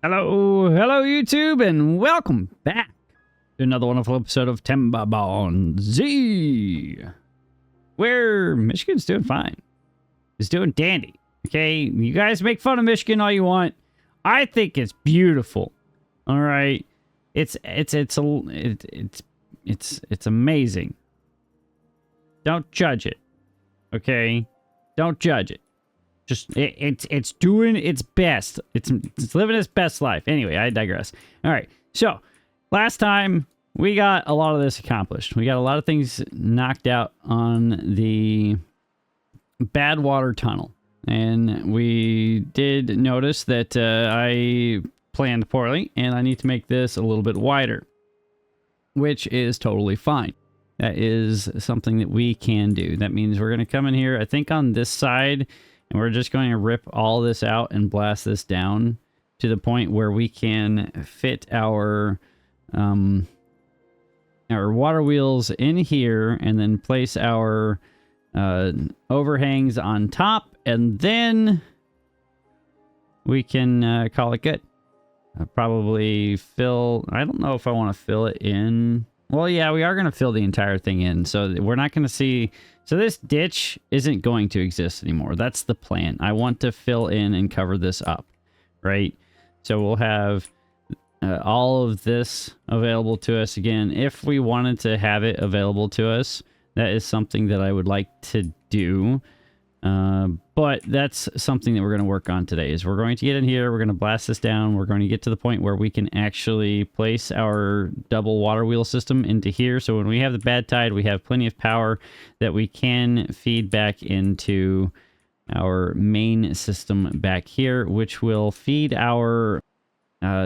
Hello YouTube, and welcome back to another wonderful episode of Timberborn Z, where Michigan's doing fine. It's doing dandy. Okay, you guys make fun of Michigan all you want. I think it's beautiful. All right, it's amazing. Don't judge it. Okay, don't judge it. Just it's doing its best. It's living its best life. Anyway, I digress. All right. So last time we got a lot of this accomplished. We got a lot of things knocked out on the bad water tunnel, and we did notice that I planned poorly, and I need to make this a little bit wider, which is totally fine. That is something that we can do. That means we're going to come in here, I think, on this side. And we're just going to rip all this out and blast this down to the point where we can fit our water wheels in here, and then place our overhangs on top, and then we can call it good. Probably fill. I don't know if I want to fill it in. Well, yeah, we are going to fill the entire thing in, so we're not going to see. So this ditch isn't going to exist anymore. That's the plan. I want to fill in and cover this up, right? So we'll have all of this available to us again. If we wanted to have it available to us, that is something that I would like to do. But that's something that we're going to work on today. Is we're going to get in here, we're going to blast this down, we're going to get to the point where we can actually place our double water wheel system into here. So when we have the bad tide, we have plenty of power that we can feed back into our main system back here, which will feed our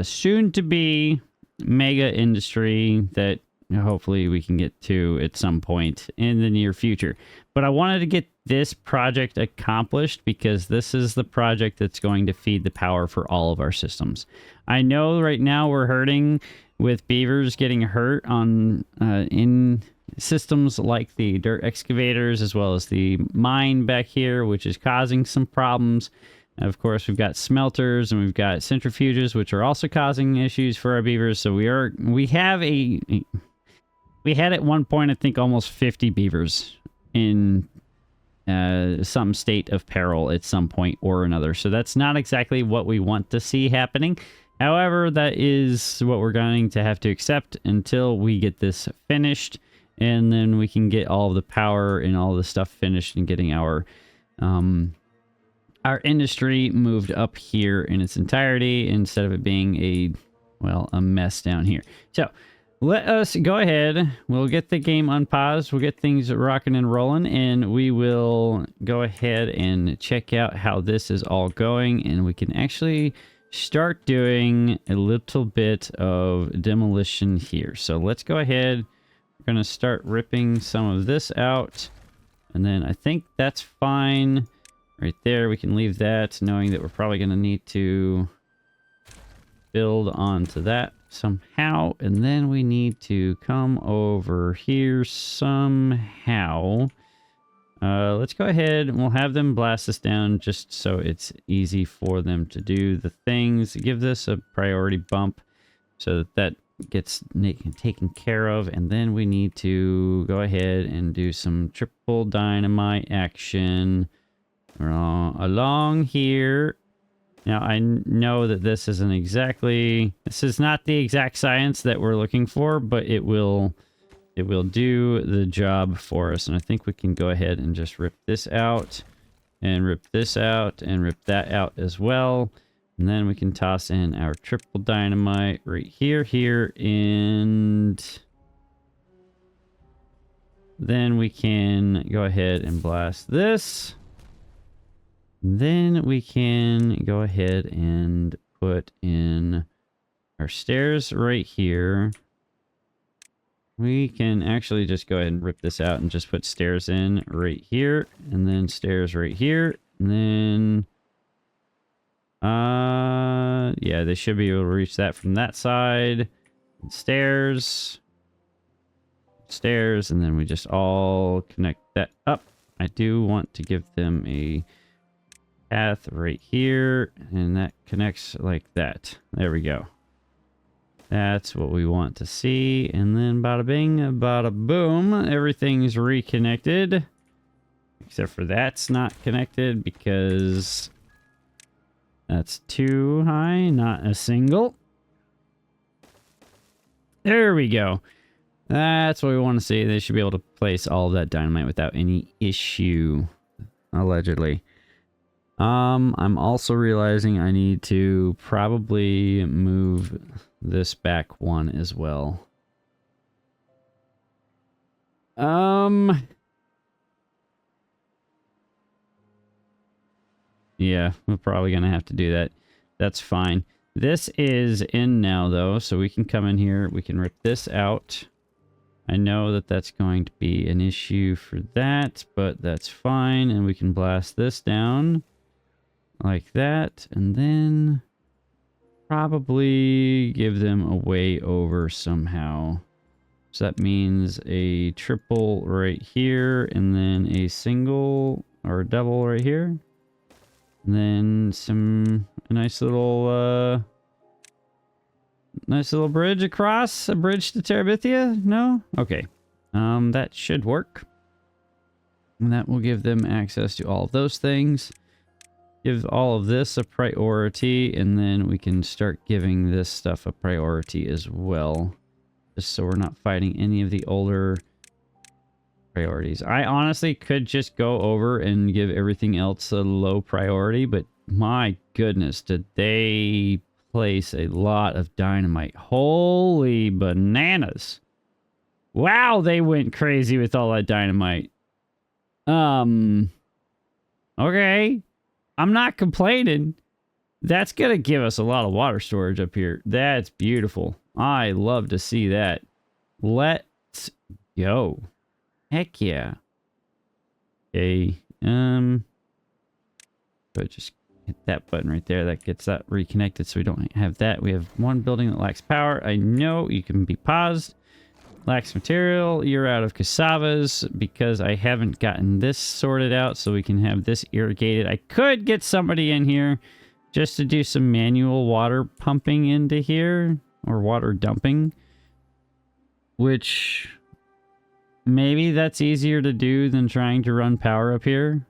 soon-to-be mega industry that hopefully we can get to at some point in the near future. But I wanted to get this project accomplished because this is the project that's going to feed the power for all of our systems. I know right now we're hurting with beavers getting hurt on in systems like the dirt excavators, as well as the mine back here, which is causing some problems. Of course, we've got smelters and we've got centrifuges, which are also causing issues for our beavers. So we had at one point, I think, almost 50 beavers in some state of peril at some point or another. So that's not exactly what we want to see happening. However, that is what we're going to have to accept until we get this finished, and then we can get all of the power and all the stuff finished and getting our industry moved up here in its entirety instead of it being a mess down here. So let us go ahead. We'll get the game unpaused. We'll get things rocking and rolling, and we will go ahead and check out how this is all going, and we can actually start doing a little bit of demolition here. So let's go ahead. We're going to start ripping some of this out, and then I think that's fine right there. We can leave that, knowing that we're probably going to need to build onto that somehow, and then we need to come over here somehow. Let's go ahead and we'll have them blast this down just so it's easy for them to do the things. Give this a priority bump so that gets taken care of, and then we need to go ahead and do some triple dynamite action along here. Now, I know that this is not the exact science that we're looking for, but it will do the job for us. And I think we can go ahead and just rip this out, and rip this out, and rip that out as well. And then we can toss in our triple dynamite right here, and then we can go ahead and blast this. Then we can go ahead and put in our stairs right here. We can actually just go ahead and rip this out and just put stairs in right here, and then stairs right here, and then yeah, they should be able to reach that from that side. Stairs, and then we just all connect that up. I do want to give them a path right here, and that connects like that. There we go. That's what we want to see. And then bada bing, bada boom, everything's reconnected. Except for that's not connected because that's too high, not a single. There we go. That's what we want to see. They should be able to place all of that dynamite without any issue, allegedly. I'm also realizing I need to probably move this back one as well. Yeah, we're probably gonna have to do that. That's fine. This is in now though, so we can come in here, we can rip this out. I know that that's going to be an issue for that, but that's fine, and we can blast this down like that, and then probably give them a way over somehow. So that means a triple right here, and then a single or a double right here. And then a nice little bridge across, a bridge to Terabithia? No? Okay. That should work. And that will give them access to all of those things. Give all of this a priority, and then we can start giving this stuff a priority as well. Just so we're not fighting any of the older priorities. I honestly could just go over and give everything else a low priority, but my goodness, did they place a lot of dynamite. Holy bananas. Wow, they went crazy with all that dynamite. Okay. I'm not complaining. That's gonna give us a lot of water storage up here. That's beautiful. I love to see that. Let's go. Heck yeah. Okay. But just hit that button right there. That gets that reconnected so we don't have that. We have one building that lacks power. I know you can be paused. Lacks material. You're out of cassavas because I haven't gotten this sorted out so we can have this irrigated. I could get somebody in here just to do some manual water pumping into here or water dumping, which maybe that's easier to do than trying to run power up here.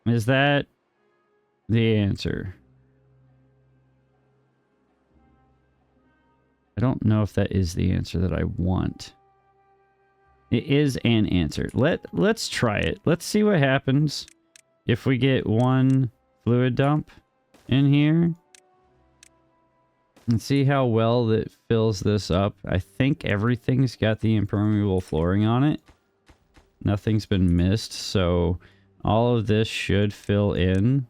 Is that the answer? I don't know if that is the answer that I want. It is an answer. Let's try it. Let's see what happens if we get one fluid dump in here. And see how well that fills this up. I think everything's got the impermeable flooring on it. Nothing's been missed, so all of this should fill in.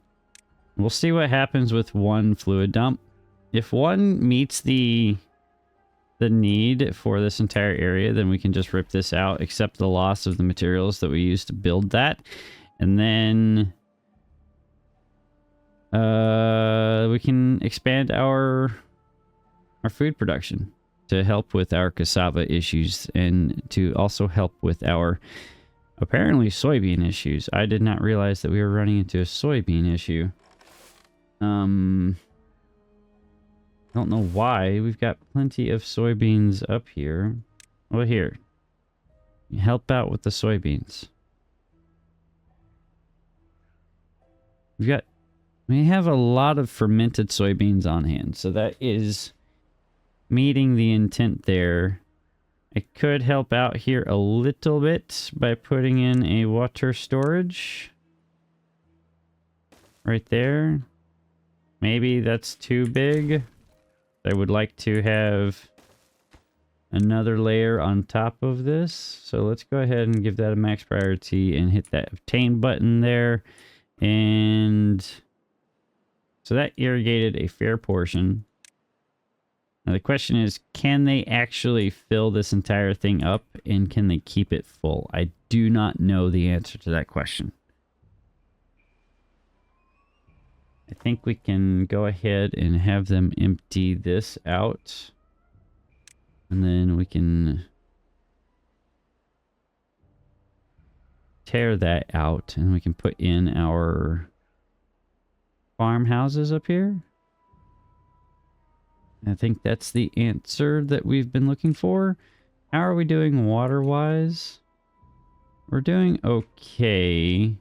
We'll see what happens with one fluid dump. If one meets the need for this entire area, then we can just rip this out, except the loss of the materials that we used to build that. And then we can expand our food production to help with our cassava issues and to also help with our apparently soybean issues. I did not realize that we were running into a soybean issue. Don't know why. We've got plenty of soybeans up here. Well, here. Help out with the soybeans. We have a lot of fermented soybeans on hand, so that is meeting the intent there. I could help out here a little bit by putting in a water storage right there. Maybe that's too big. I would like to have another layer on top of this. So let's go ahead and give that a max priority and hit that obtain button there. And so that irrigated a fair portion. Now the question is, can they actually fill this entire thing up and can they keep it full? I do not know the answer to that question. I think we can go ahead and have them empty this out. And then we can tear that out and we can put in our farmhouses up here. I think that's the answer that we've been looking for. How are we doing water-wise? We're doing okay.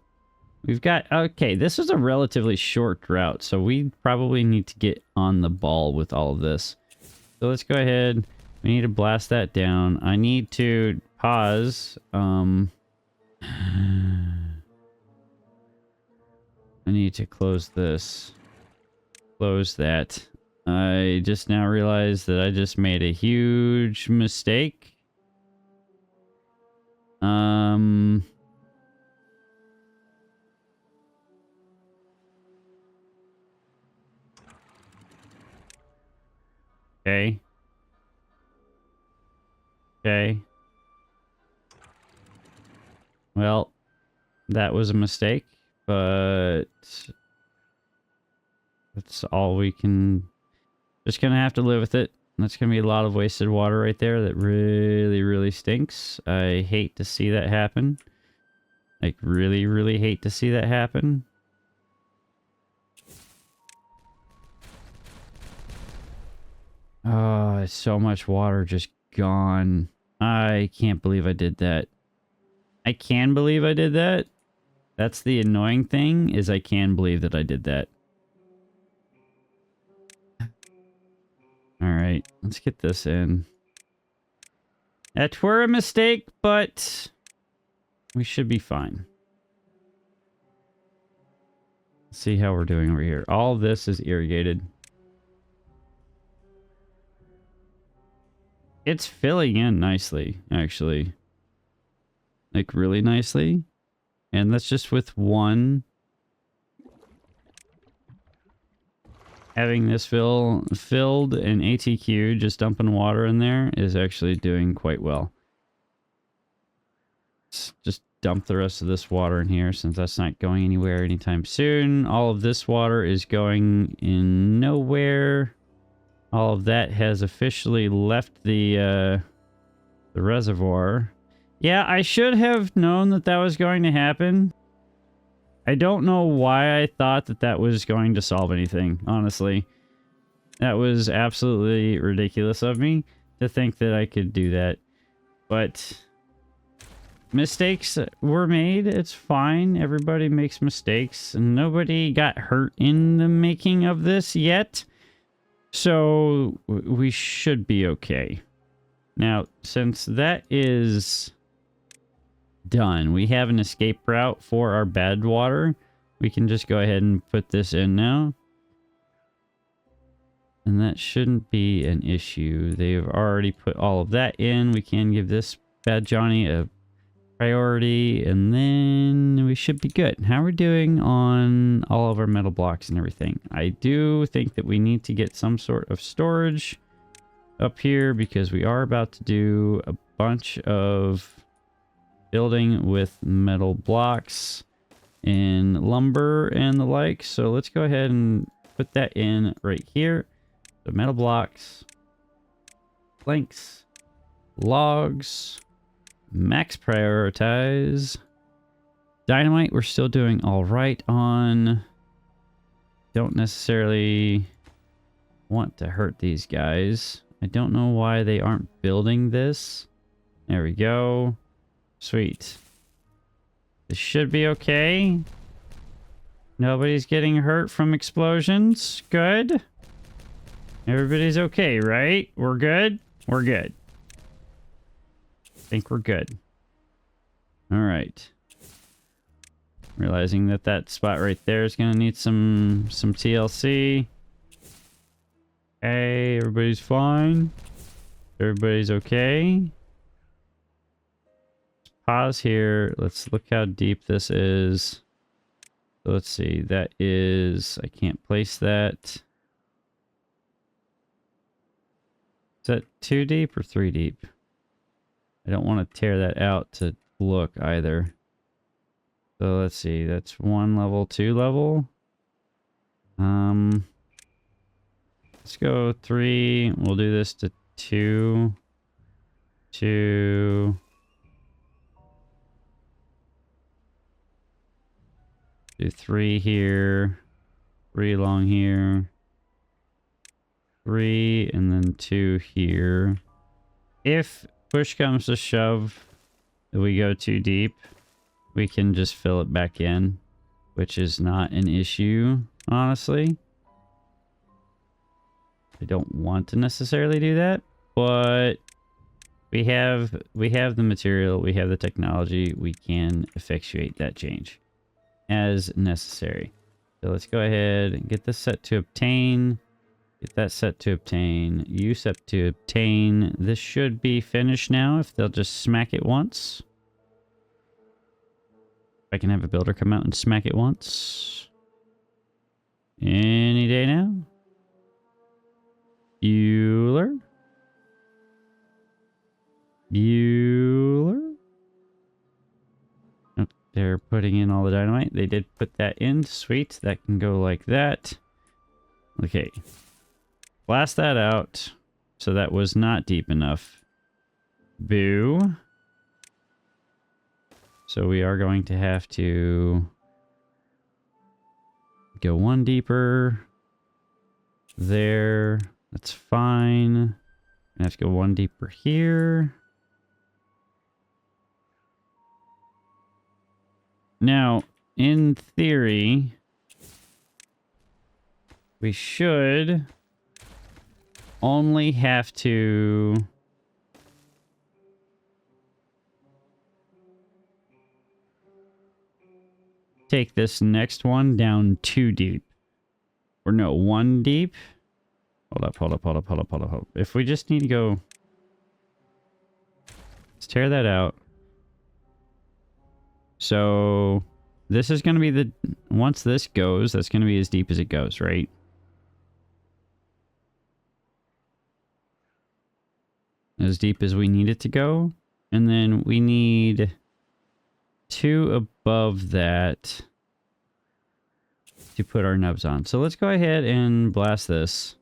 We've got... Okay, this is a relatively short drought, so we probably need to get on the ball with all of this. So let's go ahead. We need to blast that down. I need to pause. I need to close this. Close that. I just now realized that I just made a huge mistake. Okay. Okay. Well, that was a mistake, but that's all we can... Just gonna have to live with it. That's gonna be a lot of wasted water right there that really, really stinks. I hate to see that happen. Like, really, really hate to see that happen. Oh, so much water just gone. I can't believe I did that. I can believe I did that. That's the annoying thing, is I can believe that I did that. Alright, let's get this in. That were a mistake, but we should be fine. Let's see how we're doing over here. All of this is irrigated. It's filling in nicely, actually. Like, really nicely. And that's just with one. Having this filled and ATQ, just dumping water in there, is actually doing quite well. Let's just dump the rest of this water in here, since that's not going anywhere anytime soon. All of this water is going in nowhere. All of that has officially left the reservoir. Yeah, I should have known that that was going to happen. I don't know why I thought that that was going to solve anything, honestly. That was absolutely ridiculous of me to think that I could do that. But mistakes were made. It's fine. Everybody makes mistakes. And nobody got hurt in the making of this yet. So we should be okay. Now, since that is done, we have an escape route for our bad water. We can just go ahead and put this in now. And that shouldn't be an issue. They've already put all of that in. We can give this bad Johnny a priority, and then we should be good. How are we doing on all of our metal blocks and everything? I do think that we need to get some sort of storage up here, because we are about to do a bunch of building with metal blocks and lumber and the like. So let's go ahead and put that in right here. The metal blocks, planks, logs, max prioritize. Dynamite, we're still doing all right on. Don't necessarily want to hurt these guys. I don't know why they aren't building this. There we go. Sweet. This should be okay. Nobody's getting hurt from explosions. Good. Everybody's okay, right? We're good? We're good. I think we're good. Alright. Realizing that that spot right there is going to need some TLC. Hey, everybody's fine. Everybody's okay. Pause here. Let's look how deep this is. So let's see. That is... I can't place that. Is that 2 deep or 3 deep? I don't want to tear that out to look either. So let's see. That's 1 level, 2 level. Let's go 3. We'll do this to 2. 2. Do 3 here, 3 along here, 3, and then 2 here. If push comes to shove, if we go too deep, we can just fill it back in, which is not an issue, honestly. I don't want to necessarily do that, but we have the material, we have the technology, we can effectuate that change as necessary. So let's go ahead and get this set to obtain. Get that set to obtain. You set to obtain. This should be finished now if they'll just smack it once. I can have a builder come out and smack it once. Any day now. Bueller. Bueller. Oh, they're putting in all the dynamite. They did put that in. Sweet. That can go like that. Okay. Blast that out. So that was not deep enough. Boo. So we are going to have to go 1 deeper. There. That's fine. I have to go 1 deeper here. Now, in theory, we should only have to take this next one down 2 deep. Or no, 1 deep. Hold up. If we just need to go... Let's tear that out. So this is going to be the... Once this goes, that's going to be as deep as it goes, right? As deep as we need it to go. And then we need 2 above that to put our nubs on. So let's go ahead and blast this.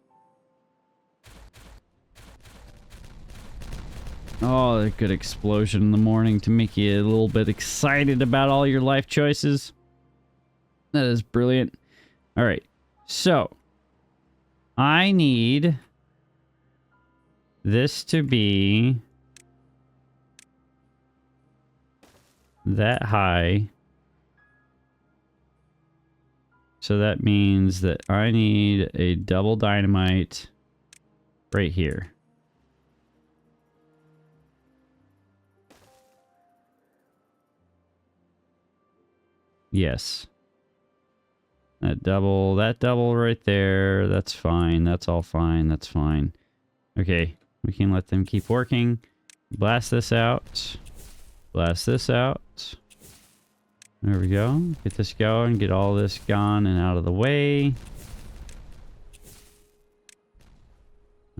Oh, a good explosion in the morning to make you a little bit excited about all your life choices. That is brilliant. All right. So, I need this to be that high. So that means that I need a double dynamite right here. Yes. That double right there. That's fine. That's all fine. That's fine. Okay. We can let them keep working. Blast this out. Blast this out. There we go. Get this going. Get all this gone and out of the way.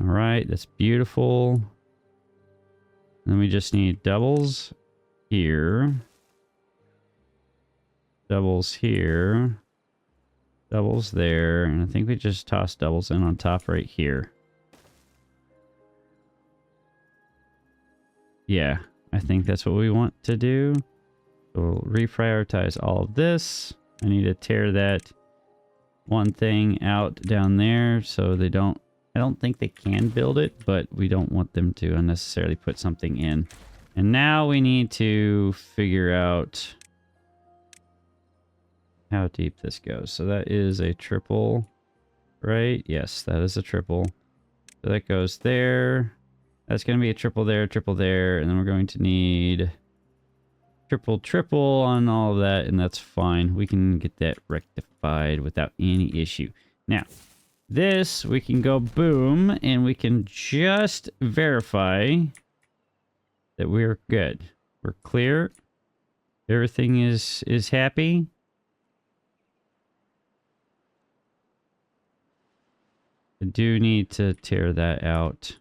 All right. That's beautiful. Then we just need doubles here. Doubles here. Doubles there. And I think we just toss doubles in on top right here. Yeah, I think that's what we want to do. So we'll reprioritize all of this. I need to tear that one thing out down there so they don't... I don't think they can build it, but we don't want them to unnecessarily put something in. And now we need to figure out how deep this goes. So that is a triple, right? Yes, that is a triple. So that goes there. That's going to be a triple there, and then we're going to need triple on all of that, and that's fine. We can get that rectified without any issue. Now, this, we can go boom, and we can just verify that we're good. We're clear. Everything is happy. I do need to tear that out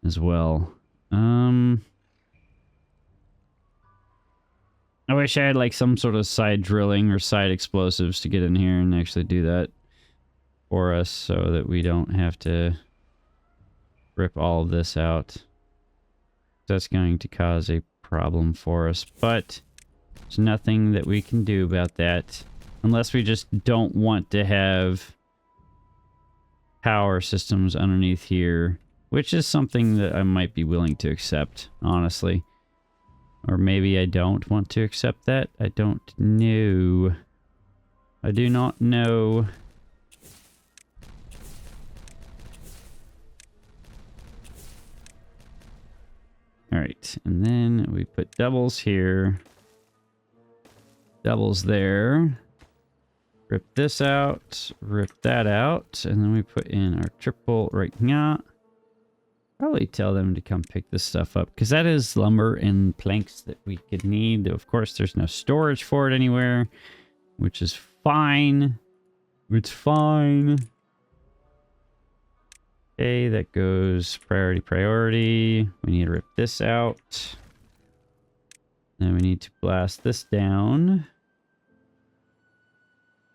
as well. I wish I had like some sort of side drilling or side explosives to get in here and actually do that for us so that we don't have to rip all of this out. That's going to cause a problem for us, but there's nothing that we can do about that. Unless we just don't want to have power systems underneath here, which is something that I might be willing to accept, honestly. Or maybe I don't want to accept that. I don't know. I do not know. Alright, and then we put doubles here. Doubles there. Rip this out. Rip that out. And then we put in our triple right now. Probably tell them to come pick this stuff up, because that is lumber and planks that we could need. Of course, there's no storage for it anywhere, which is fine. It's fine. Okay, that goes priority. We need to rip this out. Then we need to blast this down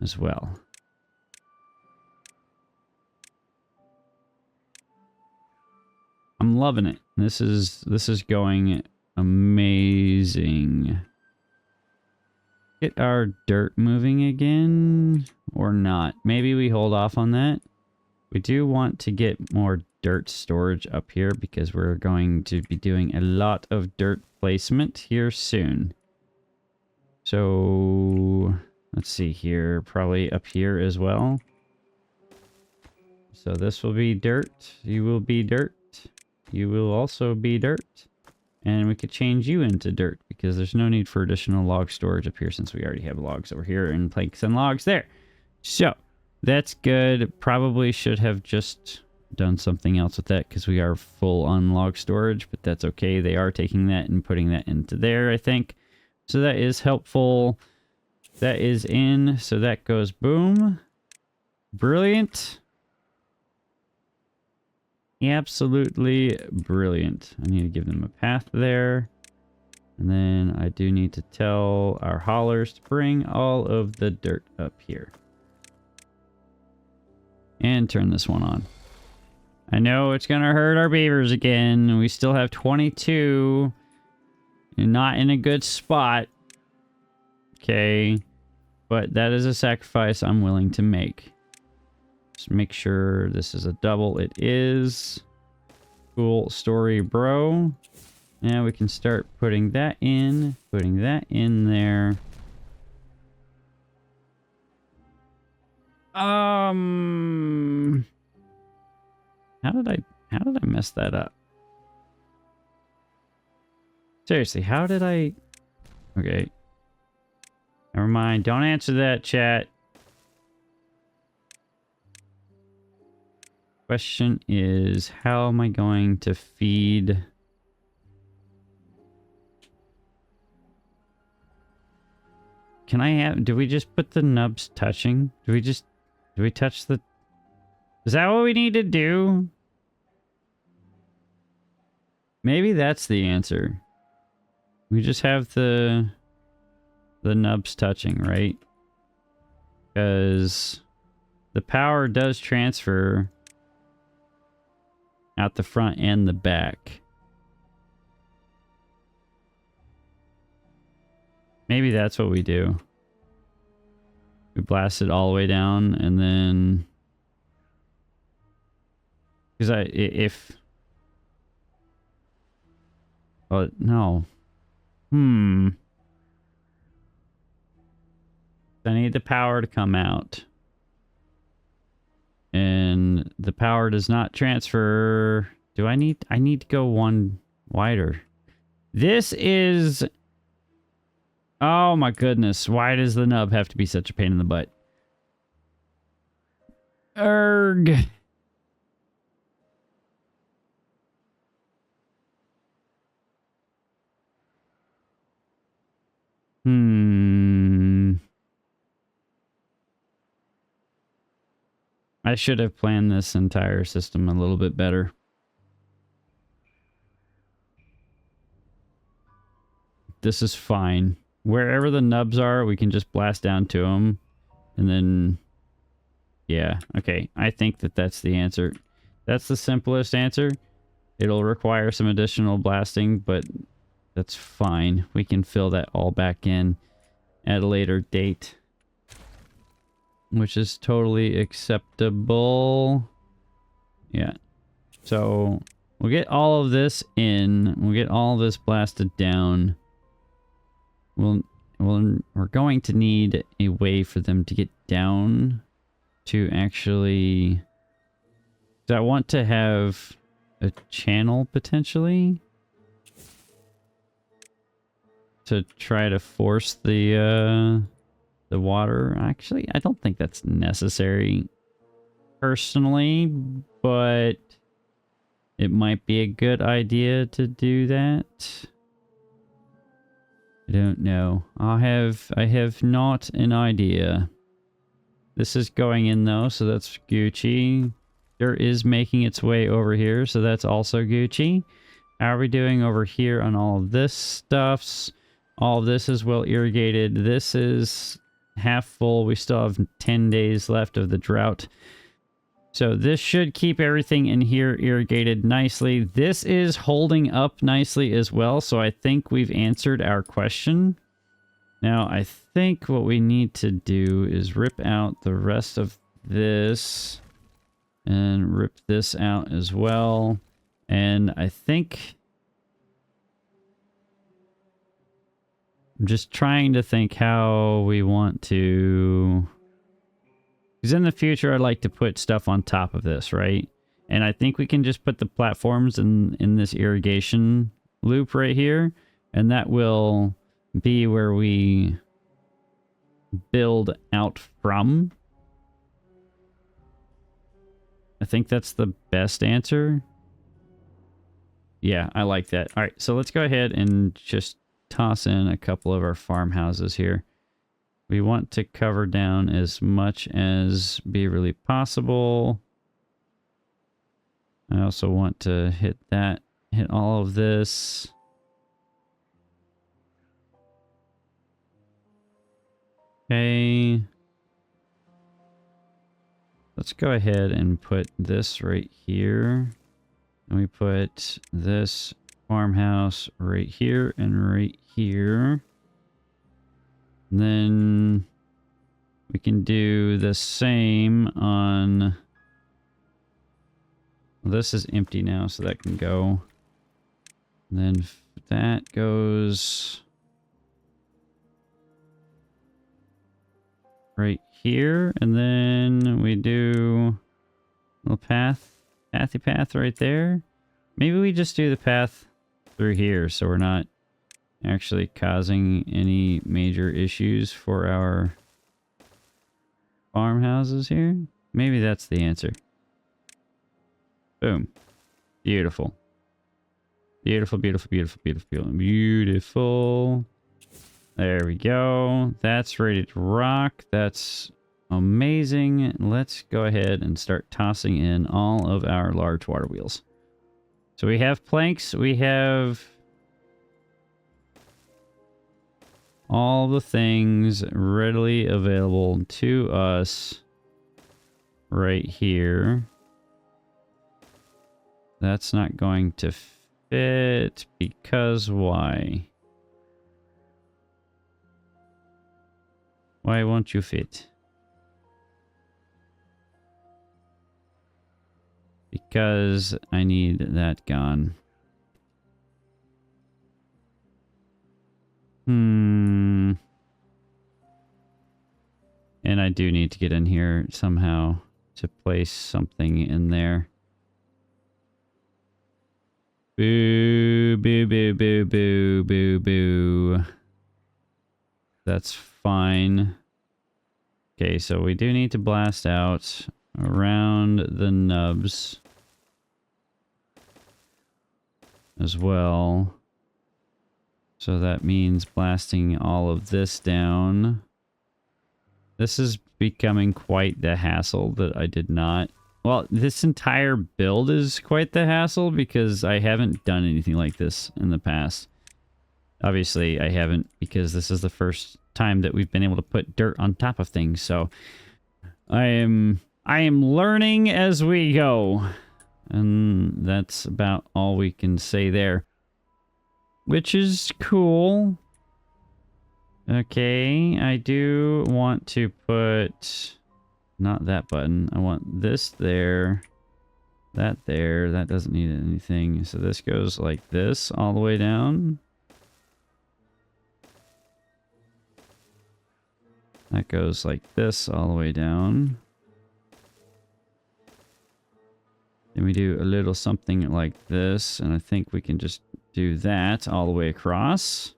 as well. I'm loving it. This is going amazing. Get our dirt moving again or not. Maybe we hold off on that. We do want to get more dirt storage up here because we're going to be doing a lot of dirt placement here soon. So let's see here, probably up here as well. So this will be dirt. You will be dirt. You will also be dirt. And we could change you into dirt because there's no need for additional log storage up here since we already have logs over here and planks and logs there. So that's good. Probably should have just done something else with that because we are full on log storage, but that's okay. They are taking that and putting that into there, I think. So that is helpful. That is in. So that goes boom. Brilliant. Absolutely brilliant. I need to give them a path there. And then I do need to tell our haulers to bring all of the dirt up here. And turn this one on. I know it's going to hurt our beavers again. We still have 22. And not in a good spot. Okay. But that is a sacrifice I'm willing to make. Just make sure this is a double. It is. Cool story, bro. Now we can start putting that in. Putting that in there. How did I mess that up? Seriously, how did I... Okay. Never mind. Don't answer that, chat. Question is, how am I going to feed... Can I have... Do we just put the nubs touching? Do we touch the... Is that what we need to do? Maybe that's the answer. We just have the nubs touching, right? Because the power does transfer out the front and the back. Maybe that's what we do. We blast it all the way down and then... Because if... Oh, no. I need the power to come out. And the power does not transfer... I need to go one wider. This is... Oh my goodness. Why does the nub have to be such a pain in the butt? Erg. I should have planned this entire system a little bit better. This is fine. Wherever the nubs are, we can just blast down to them. And then... Yeah, okay. I think that that's the answer. That's the simplest answer. It'll require some additional blasting, but That's fine. We can fill that all back in at a later date, which is totally acceptable. Yeah. So we'll get all of this in. We'll get all of this blasted down. We're going to need a way for them to get down to actually... So I want to have a channel potentially to try to force the water. Actually, I don't think that's necessary personally, but it might be a good idea to do that. I don't know. I have not an idea. This is going in though, so that's Gucci. Dirt is making its way over here, so that's also Gucci. How are we doing over here on all of this stuffs? All of this is well irrigated. This is half full. We still have 10 days left of the drought. So this should keep everything in here irrigated nicely. This is holding up nicely as well, so I think we've answered our question. Now, I think what we need to do is rip out the rest of this and rip this out as well. And I think... I'm just trying to think how we want to... Because in the future, I'd like to put stuff on top of this, right? And I think we can just put the platforms in this irrigation loop right here. And that will be where we build out from. I think that's the best answer. Yeah, I like that. All right, so let's go ahead and just toss in a couple of our farmhouses here. We want to cover down as much as be really possible. I also want to hit all of this. Okay. Let's go ahead and put this right here. And we put this farmhouse right here and right here. And then we can do the same on... Well, this is empty now, so that can go. And then that goes right here. And then we do a little pathy path right there. Maybe we just do the path through here so we're not actually causing any major issues for our farmhouses here. Maybe that's the answer. Boom. Beautiful. Beautiful, beautiful, beautiful, beautiful, beautiful, beautiful. There we go. That's ready to rock. That's amazing. Let's go ahead and start tossing in all of our large water wheels. So we have planks. We have all the things readily available to us right here. That's not going to fit because why? Why won't you fit? Because I need that gone. And I do need to get in here somehow to place something in there. Boo, boo, boo, boo, boo, boo, boo. That's fine. Okay, so we do need to blast out around the nubs as well. So that means blasting all of this down. This is becoming quite the hassle that I did not... Well, this entire build is quite the hassle because I haven't done anything like this in the past. Obviously, I haven't because this is the first time that we've been able to put dirt on top of things. So I am learning as we go. And that's about all we can say there. which is cool. Okay, I do want to put... Not that button. I want this there. That there. That doesn't need anything. So this goes like this all the way down. That goes like this all the way down. Then we do a little something like this. And I think we can just do that all the way across.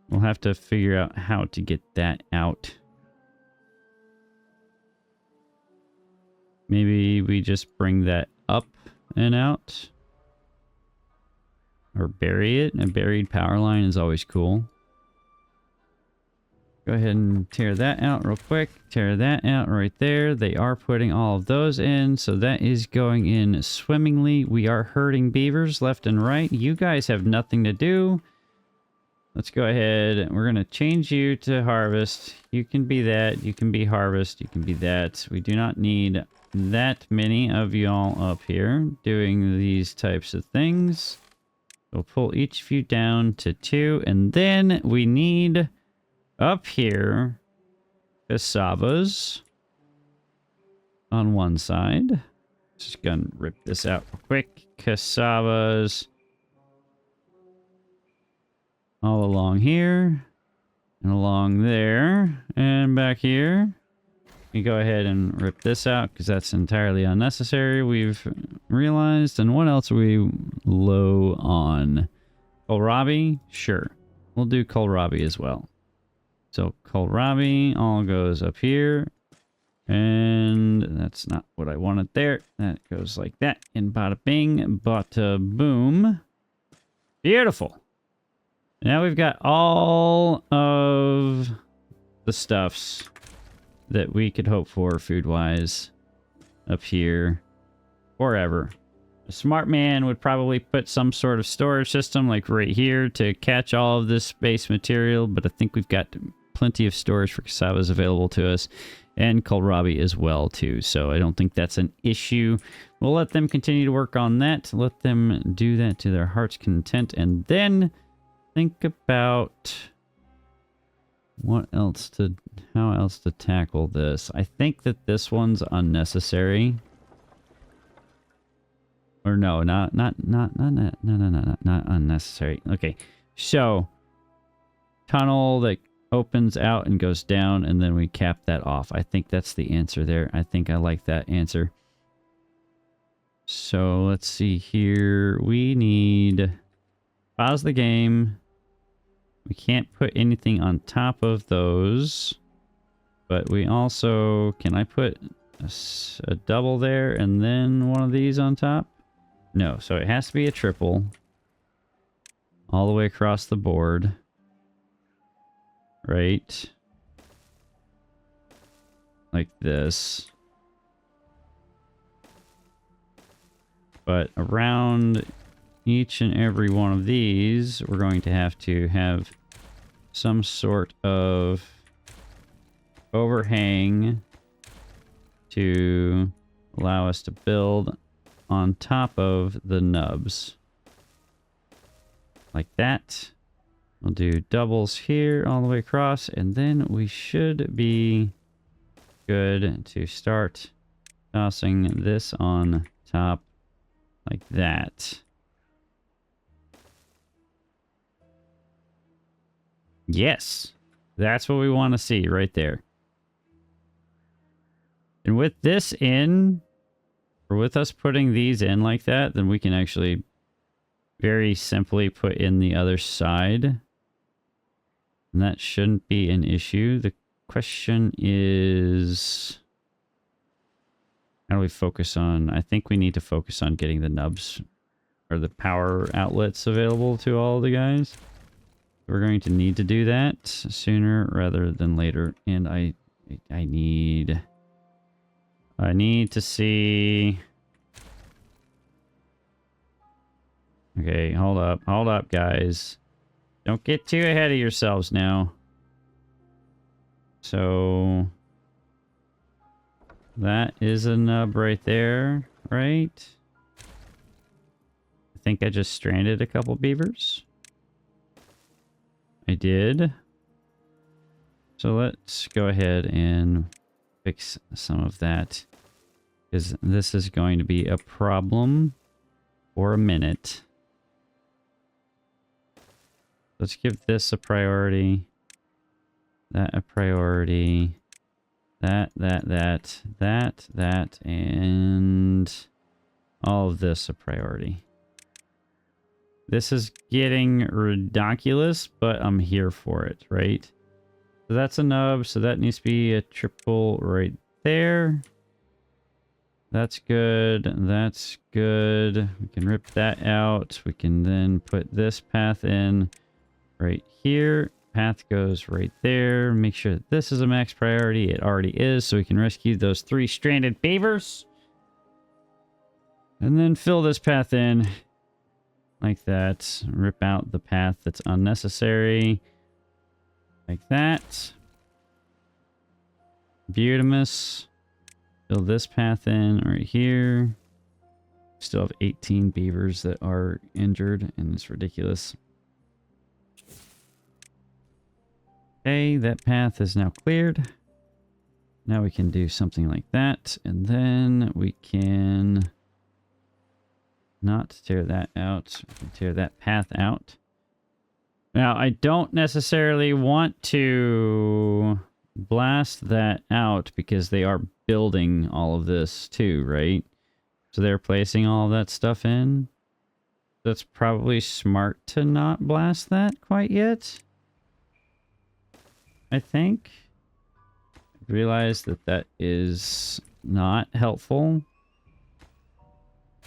We'll have to figure out how to get that out. Maybe we just bring that up and out. Or bury it. A buried power line is always cool. Go ahead and tear that out real quick. Tear that out right there. They are putting all of those in, so that is going in swimmingly. We are herding beavers left and right. You guys have nothing to do. Let's go ahead. We're going to change you to harvest. You can be that. You can be harvest. You can be that. We do not need that many of y'all up here doing these types of things. We'll pull each of you down to 2. And then we need up here cassavas on one side. Just going to rip this out real quick. Cassavas all along here, and along there, and back here. We go ahead and rip this out because that's entirely unnecessary, we've realized. And what else are we low on? Kohlrabi? Sure. We'll do kohlrabi as well. So kohlrabi all goes up here. And that's not what I wanted there. That goes like that. And bada bing, bada boom. Beautiful. Now we've got all of the stuffs that we could hope for food-wise up here forever. A smart man would probably put some sort of storage system like right here to catch all of this base material, but I think we've got plenty of storage for cassavas available to us, and kohlrabi as well too, so I don't think that's an issue. We'll let them continue to work on that, let them do that to their heart's content, and then think about how else to tackle this. I think that this one's unnecessary. Or no, not unnecessary. Okay, so tunnel that opens out and goes down, and then we cap that off. I think that's the answer there. I think I like that answer. So let's see here. We need pause the game. We can't put anything on top of those, but we also, can I put a double there and then one of these on top? No, so it has to be a triple all the way across the board, right? Like this. But around each and every one of these, we're going to have some sort of overhang to allow us to build on top of the nubs. Like that. We'll do doubles here all the way across, and then we should be good to start tossing this on top like that. Yes, that's what we want to see right there. And with this in, or with us putting these in like that, then we can actually very simply put in the other side. And that shouldn't be an issue. The question is, how do we focus on? I think we need to focus on getting the nubs or the power outlets available to all the guys. We're going to need to do that sooner rather than later. And I need to see. Okay, hold up, guys. Don't get too ahead of yourselves now. So that is a nub right there, right? think I just stranded a couple beavers. I did. So let's go ahead and fix some of that, because this is going to be a problem for a minute. Let's give this a priority. That a priority. That, and all of this a priority. This is getting ridiculous, but I'm here for it, right? So that's a nub, so that needs to be a triple right there. That's good, that's good. We can rip that out. We can then put this path in right here. Path goes right there. Make sure that this is a max priority. It already is, so we can rescue those 3 stranded beavers. And then fill this path in like that. Rip out the path that's unnecessary. Like that. Beautimous. Fill this path in right here. Still have 18 beavers that are injured, and it's ridiculous. Okay, that path is now cleared. Now we can do something like that, and then we can not tear that out. We can tear that path out. Now, I don't necessarily want to blast that out because they are building all of this too, right? So they're placing all of that stuff in. That's probably smart to not blast that quite yet. I think. I realize that that is not helpful.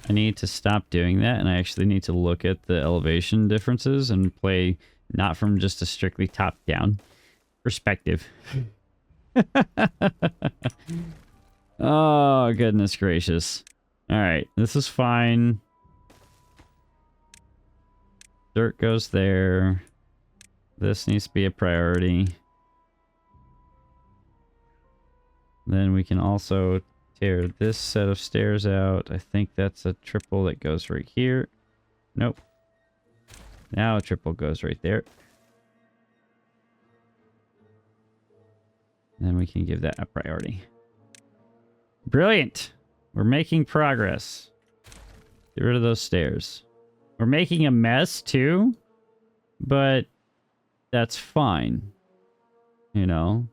I need to stop doing that, and I actually need to look at the elevation differences and play not from just a strictly top-down perspective. Oh, goodness gracious. Alright, this is fine. Dirt goes there. This needs to be a priority. Then we can also tear this set of stairs out. I think that's a triple that goes right here. Nope. Now a triple goes right there. Then we can give that a priority. Brilliant! We're making progress. Get rid of those stairs. We're making a mess too, but that's fine. You know?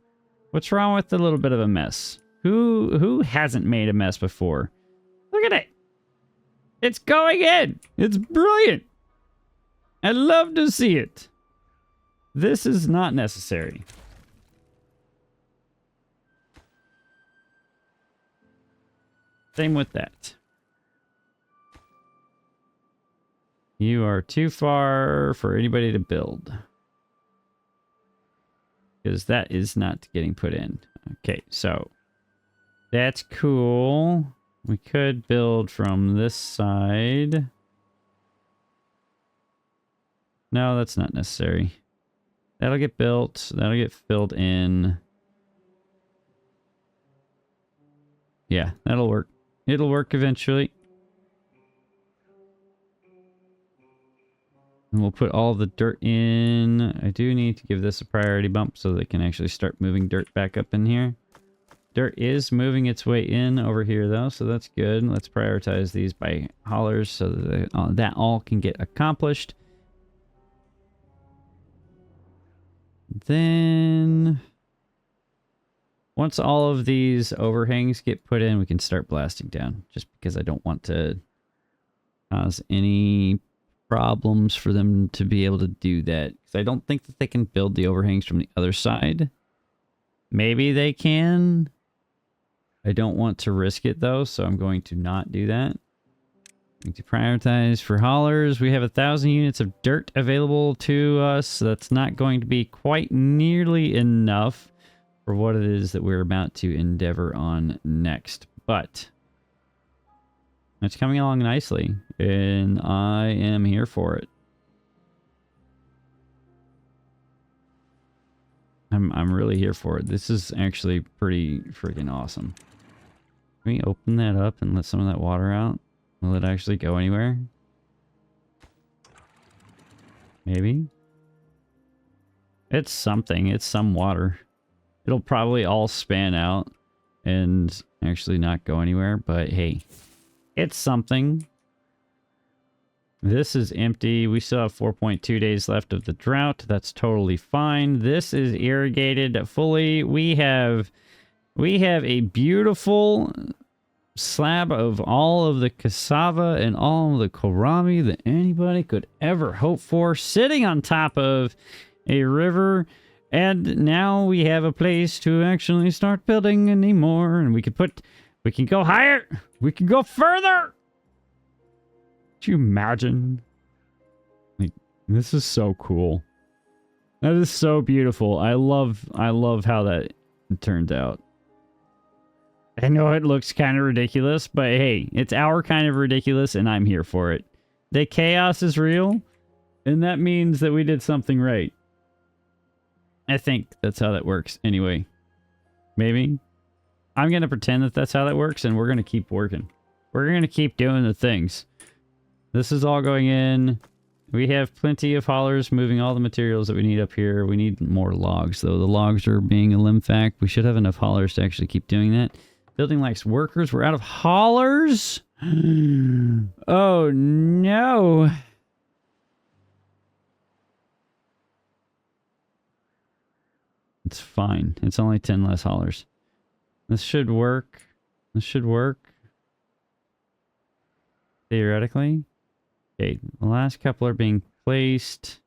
What's wrong with a little bit of a mess? Who hasn't made a mess before? Look at it! It's going in! It's brilliant! I love to see it. This is not necessary. Same with that. You are too far for anybody to build. Because that is not getting put in. Okay, so that's cool. We could build from this side. No, that's not necessary. That'll get built. That'll get filled in. Yeah, that'll work. It'll work eventually. And we'll put all the dirt in. I do need to give this a priority bump so they can actually start moving dirt back up in here. Dirt is moving its way in over here though, so that's good. Let's prioritize these by haulers so that that all can get accomplished. Then once all of these overhangs get put in, we can start blasting down, just because I don't want to cause any problems for them to be able to do that. Because I don't think that they can build the overhangs from the other side. Maybe they can. I don't want to risk it though, so I'm going to not do that. Going to prioritize for haulers. We have 1,000 units of dirt available to us, so that's not going to be quite nearly enough for what it is that we're about to endeavor on next. But it's coming along nicely, and I am here for it. I'm really here for it. This is actually pretty freaking awesome. Can we open that up and let some of that water out? Will it actually go anywhere? Maybe. It's something. It's some water. It'll probably all span out and actually not go anywhere, but hey, it's something. This is empty. We still have 4.2 days left of the drought. That's totally fine. This is irrigated fully. We have a beautiful slab of all of the cassava and all of the kohlrabi that anybody could ever hope for sitting on top of a river. And now we have a place to actually start building anymore. And we can go higher. We can go further. Could you imagine? Like, this is so cool. That is so beautiful. I love how that turned out. I know it looks kind of ridiculous, but hey, it's our kind of ridiculous and I'm here for it. The chaos is real, and that means that we did something right. I think that's how that works anyway. Maybe. I'm going to pretend that that's how that works, and we're going to keep working. We're going to keep doing the things. This is all going in. We have plenty of haulers moving all the materials that we need up here. We need more logs, though. The logs are being a limb fact. We should have enough haulers to actually keep doing that. Building likes workers. We're out of haulers. Oh, no. It's fine. It's only 10 less haulers. This should work. This should work. Theoretically. Okay, the last couple are being placed.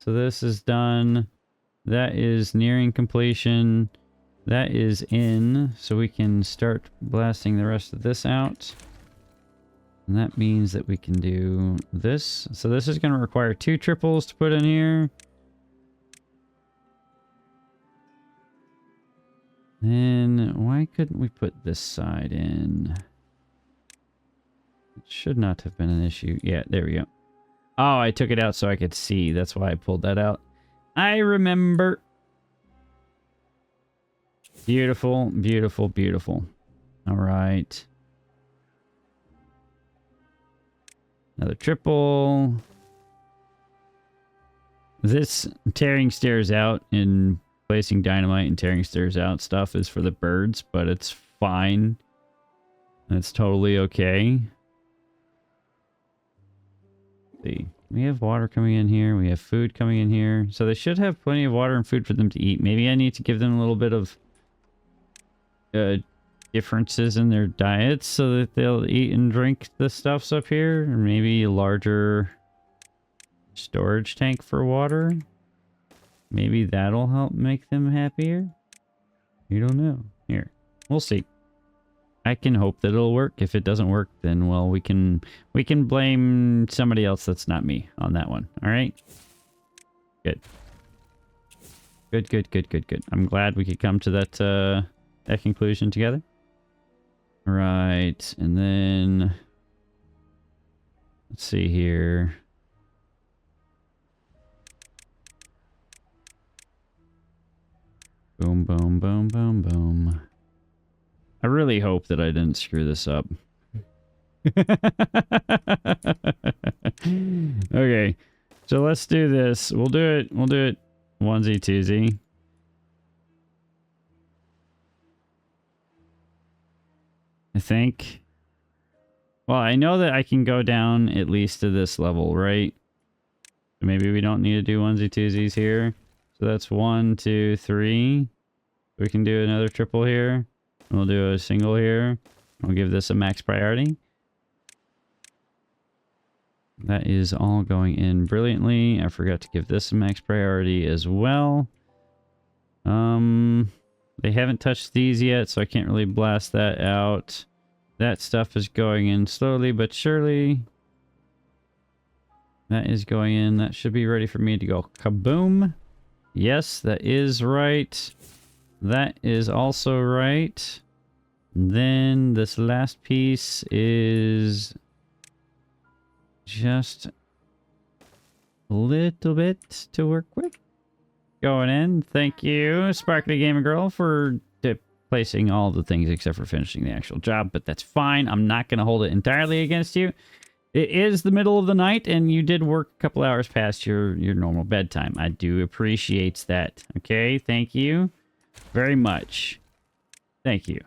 So this is done. That is nearing completion. That is in. So we can start blasting the rest of this out. And that means that we can do this. So this is going to require 2 triples to put in here. Then why couldn't we put this side in? It should not have been an issue. Yeah, there we go. Oh, I took it out so I could see. That's why I pulled that out. I remember. Beautiful, beautiful, beautiful. All right. Another triple. This tearing stairs out and placing dynamite and tearing stairs out stuff is for the birds, but it's fine. That's totally okay. See, we have water coming in here. We have food coming in here. So they should have plenty of water and food for them to eat. Maybe I need to give them a little bit of differences in their diets so that they'll eat and drink the stuffs up here. Or maybe a larger storage tank for water. Maybe that'll help make them happier. You don't know. Here, we'll see. I can hope that it'll work. If it doesn't work, then well, we can blame somebody else that's not me on that one. All right. Good. Good, good, good, good, good. I'm glad we could come to that that conclusion together. All right, and then let's see here. Boom, boom, boom, boom, boom. I really hope that I didn't screw this up. Okay, so let's do this. We'll do it onesie twosie. I think. Well, I know that I can go down at least to this level, right? So maybe we don't need to do onesie twosies here. So that's 1, 2, 3. We can do another triple here. We'll do a single here. We'll give this a max priority. That is all going in brilliantly. I forgot to give this a max priority as well. They haven't touched these yet, so I can't really blast that out. That stuff is going in slowly but surely. That is going in. That should be ready for me to go kaboom. Yes, that is right. That is also right. Then this last piece is just a little bit to work with. Going in. Thank you, Sparkly Gamer Girl, for placing all the things except for finishing the actual job, but that's fine. I'm not going to hold it entirely against you. It is the middle of the night, and you did work a couple hours past your normal bedtime. I do appreciate that. Okay, thank you very much. Thank you.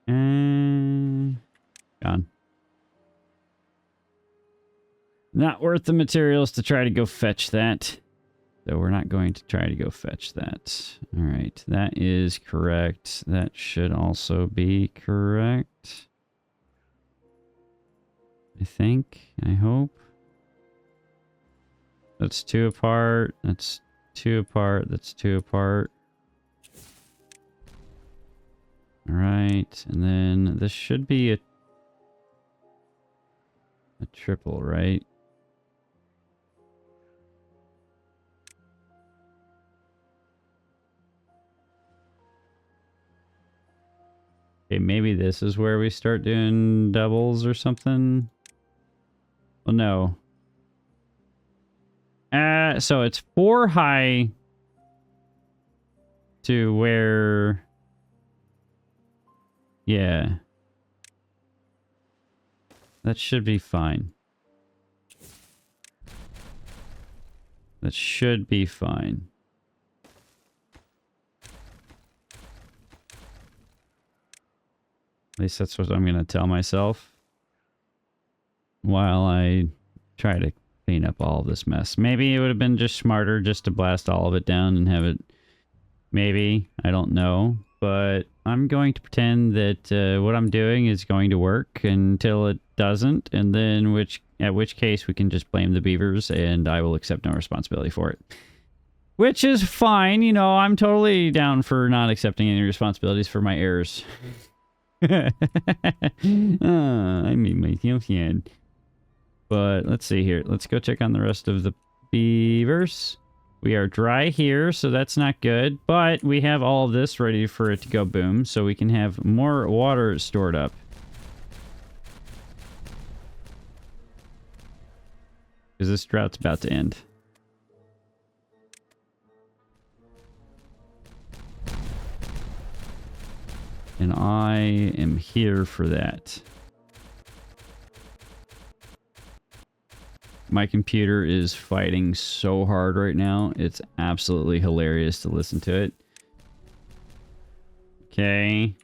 Gone. Not worth the materials to try to go fetch that. So we're not going to try to go fetch that. All right, that is correct. That should also be correct. I think. I hope. That's 2 apart. That's 2 apart. That's 2 apart. All right, and then this should be a triple, right? Okay, maybe this is where we start doing doubles or something. Well, no. So it's 4 high to where... Yeah. That should be fine. That should be fine. At least that's what I'm going to tell myself while I try to clean up all this mess. Maybe it would have been just smarter just to blast all of it down and have it... Maybe. I don't know. But I'm going to pretend that what I'm doing is going to work until it doesn't. And then at which case we can just blame the beavers and I will accept no responsibility for it. Which is fine. You know, I'm totally down for not accepting any responsibilities for my errors. I made myself sad. But let's see here. Let's go check on the rest of the beavers. We are dry here, so that's not good. But we have all of this ready for it to go boom, so we can have more water stored up. Because this drought's about to end. And I am here for that. My computer is fighting so hard right now. It's absolutely hilarious to listen to it. Okay.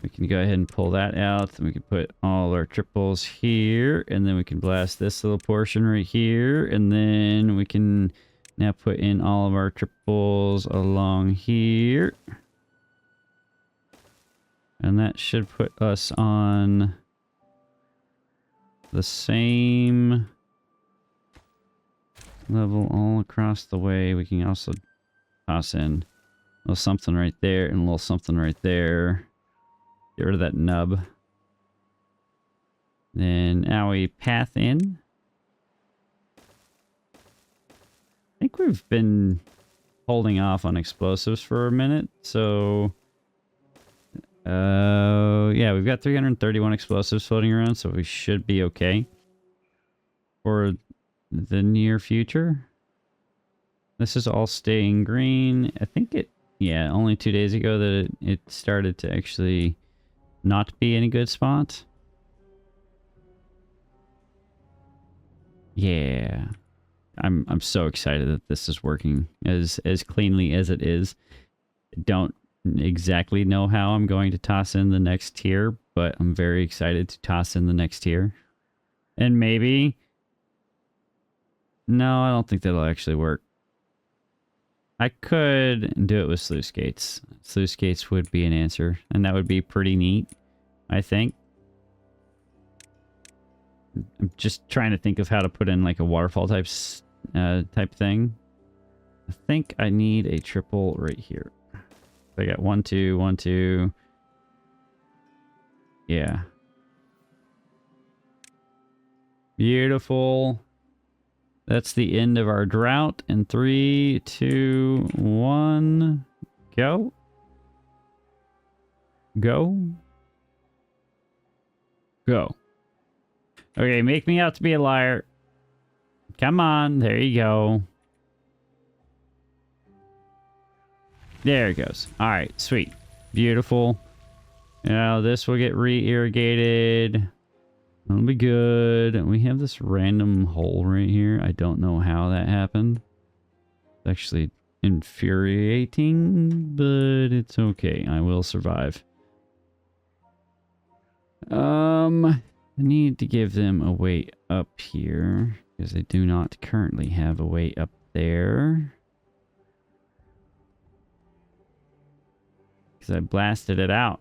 We can go ahead and pull that out. Then we can put all our triples here. And then we can blast this little portion right here. And then we can now put in all of our triples along here. And that should put us on the same level all across the way. We can also toss in a little something right there and a little something right there. Get rid of that nub. Then now we path in. I think we've been holding off on explosives for a minute, so... yeah, we've got 331 explosives floating around, so we should be okay for the near future. This is all staying green. I think it, yeah, only 2 days ago that it started to actually not be in a good spot. Yeah. I'm so excited that this is working as cleanly as it is. I don't exactly know how I'm going to toss in the next tier, but I'm very excited to toss in the next tier. And maybe... No, I don't think that'll actually work. I could do it with sluice gates. Sluice gates would be an answer, and that would be pretty neat, I think. I'm just trying to think of how to put in like a waterfall type thing. I think I need a triple right here. I got 1, 2, 1, 2. Yeah. Beautiful. That's the end of our drought. In 3, 2, 1, go. Go. Go. Okay, make me out to be a liar. Come on, there you go. There it goes. All right, sweet. Beautiful. Now this will get re-irrigated. That'll be good. We have this random hole right here. I don't know how that happened. It's actually infuriating, but it's okay. I will survive. I need to give them a way up here because they do not currently have a way up there. Because I blasted it out.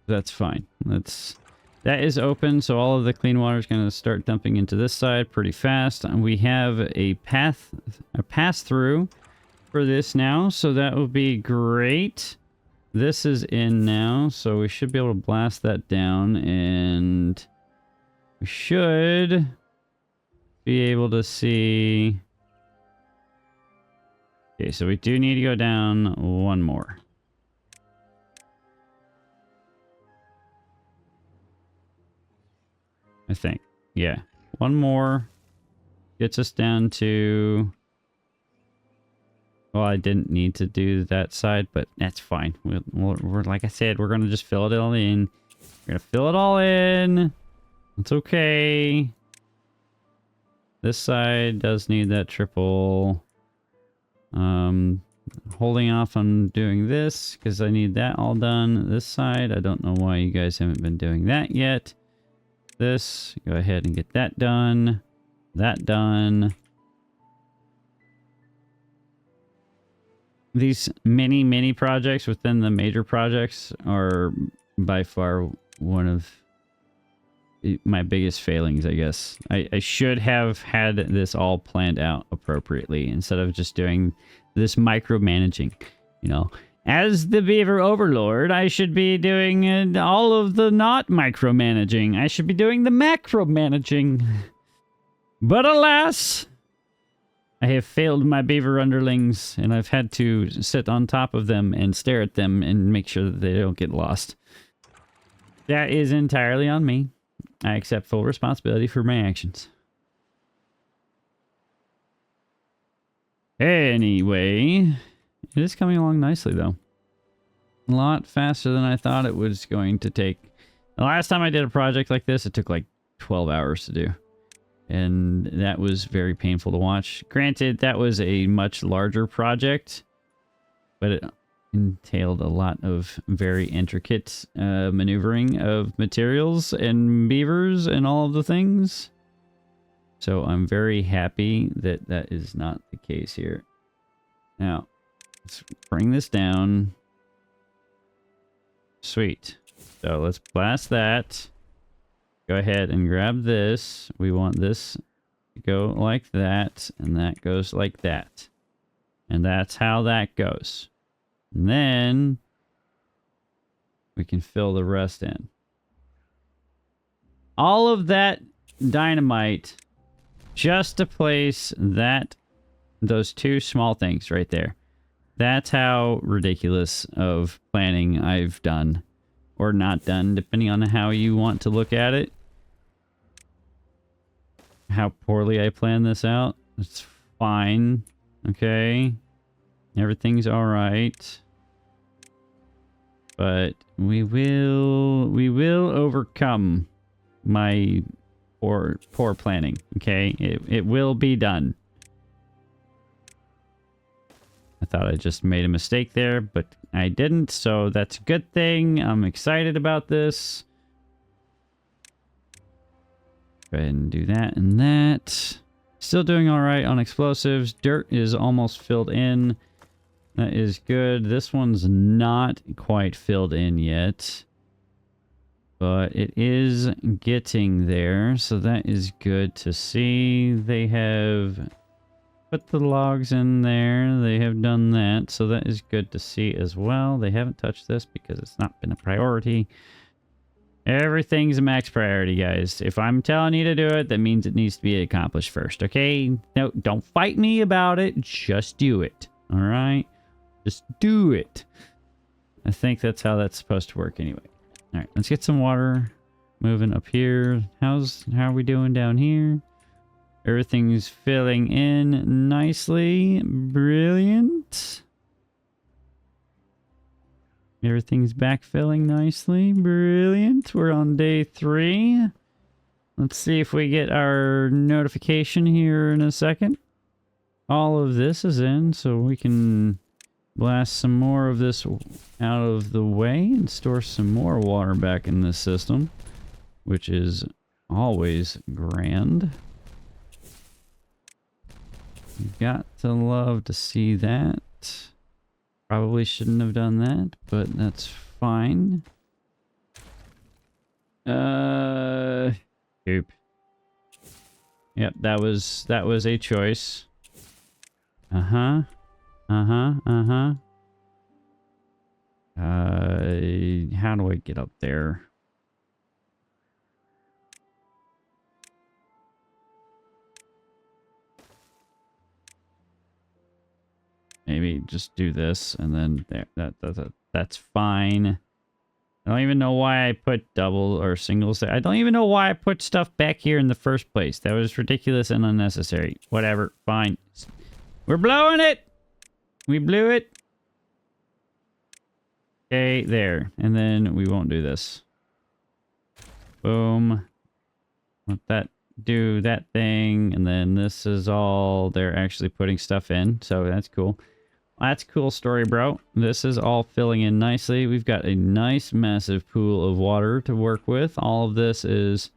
That's fine. That is open, so all of the clean water is going to start dumping into this side pretty fast. And we have a pass through for this now, so that will be great. This is in now, so we should be able to blast that down, and we should be able to see. Okay, so we do need to go down one more. I think. Yeah. One more gets us down to... Well, I didn't need to do that side, but that's fine. We're like I said, we're going to just fill it all in. We're going to fill it all in. It's okay. This side does need that triple. Holding off on doing this because I need that all done. This side, I don't know why you guys haven't been doing that yet. This, go ahead and get that done. That done. These mini projects within the major projects are by far one of my biggest failings, I guess. I should have had this all planned out appropriately instead of just doing this micromanaging, you know. As the beaver overlord, I should be doing all of the not micromanaging. I should be doing the macromanaging. But alas, I have failed my beaver underlings, and I've had to sit on top of them and stare at them and make sure that they don't get lost. That is entirely on me. I accept full responsibility for my actions. Anyway... It is coming along nicely, though. A lot faster than I thought it was going to take. The last time I did a project like this, it took like 12 hours to do. And that was very painful to watch. Granted, that was a much larger project, but it entailed a lot of very intricate maneuvering of materials and beavers and all of the things. So I'm very happy that that is not the case here. Now... let's bring this down. Sweet. So let's blast that. Go ahead and grab this. We want this to go like that, and that goes like that. And that's how that goes. And then we can fill the rest in. All of that dynamite just to place those two small things right there. That's how ridiculous of planning I've done. Or not done, depending on how you want to look at it. How poorly I planned this out. It's fine. Okay. Everything's alright. But we will overcome my poor planning. Okay? It will be done. I thought I just made a mistake there, but I didn't, so that's a good thing. I'm excited about this. Go ahead and do that and that. Still doing all right on explosives. Dirt is almost filled in. That is good. This one's not quite filled in yet, but it is getting there, so that is good to see. They have... put the logs in there. They have done that, so that is good to see as well. They haven't touched this because it's not been a priority. Everything's a max priority, guys. If I'm telling you to do it, that means it needs to be accomplished first, okay? No, don't fight me about it. Just do it, all right? Just do it. I think that's how that's supposed to work anyway. All right, let's get some water moving up here. How are we doing down here? Everything's filling in nicely. Brilliant. Everything's backfilling nicely. Brilliant. We're on day 3. Let's see if we get our notification here in a second. All of this is in, so we can blast some more of this out of the way and store some more water back in this system, which is always grand. You've got to love to see that. Probably shouldn't have done that, but that's fine. Oop. Yep, that was a choice. How do I get up there? Maybe just do this and then there. That's fine. I don't even know why I put double or singles there. I don't even know why I put stuff back here in the first place. That was ridiculous and unnecessary. Whatever. Fine. We're blowing it. We blew it. Okay, there. And then we won't do this. Boom. Let that do that thing. And then this is all they're actually putting stuff in. So that's cool. That's a cool story, bro. This is all filling in nicely. We've got a nice, massive pool of water to work with. All of this is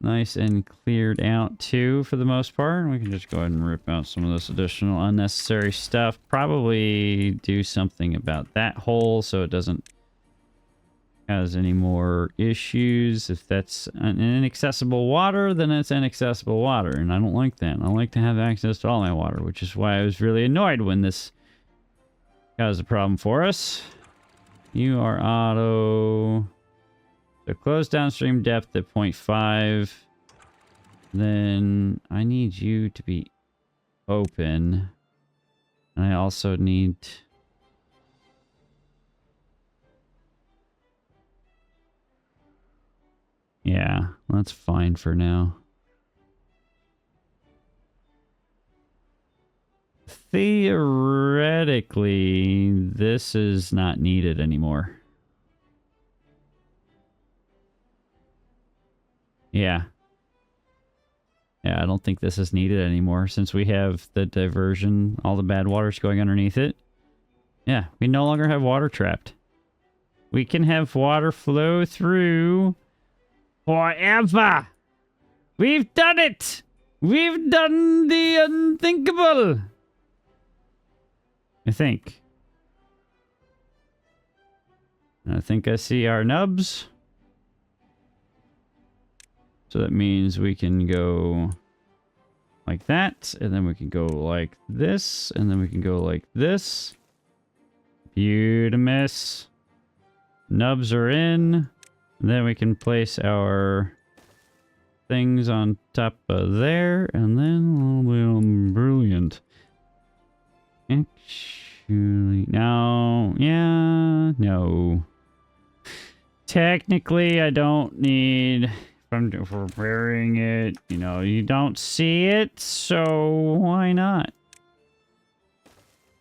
nice and cleared out, too, for the most part. We can just go ahead and rip out some of this additional unnecessary stuff. Probably do something about that hole so it doesn't cause any more issues. If that's an inaccessible water, then it's inaccessible water, and I don't like that. I like to have access to all my water, which is why I was really annoyed when this caused a problem for us. You are auto. So close downstream depth at 0.5. Then I need you to be open. And I also need... Yeah, that's fine for now. Theoretically, this is not needed anymore. Yeah. Yeah, I don't think this is needed anymore since we have the diversion, all the bad water's going underneath it. Yeah, we no longer have water trapped. We can have water flow through forever. We've done it. We've done the unthinkable. I think. I think I see our nubs. So that means we can go like that, and then we can go like this, and then we can go like this. Beautimous. Nubs are in. And then we can place our things on top of there, and then we'll be brilliant. Actually, no. Yeah, no. Technically, I don't need... If we're burying it, you know, you don't see it, so why not?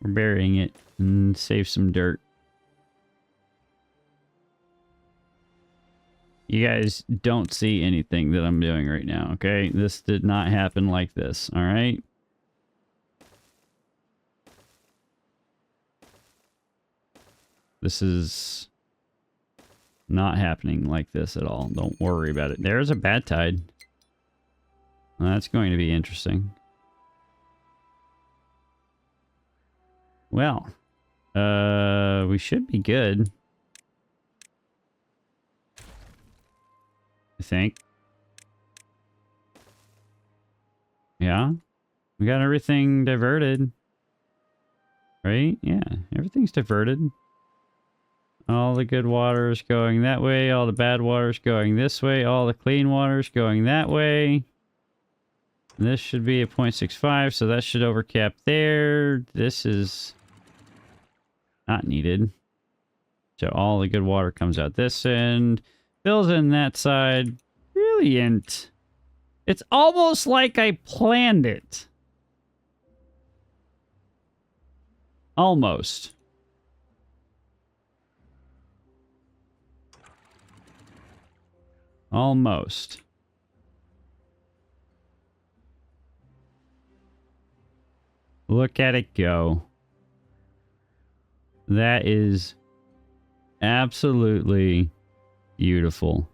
We're burying it and save some dirt. You guys don't see anything that I'm doing right now, okay? This did not happen like this, all right? This is not happening like this at all. Don't worry about it. There's a bad tide. Well, that's going to be interesting. Well, we should be good. I think. Yeah. We got everything diverted. Right? Yeah. Everything's diverted. All the good water is going that way. All the bad water is going this way. All the clean water is going that way. This should be a 0.65, so that should overcap there. This is not needed. So all the good water comes out this end. Fills in that side. Brilliant. It's almost like I planned it. Almost. Almost. Look at it go. That is absolutely beautiful.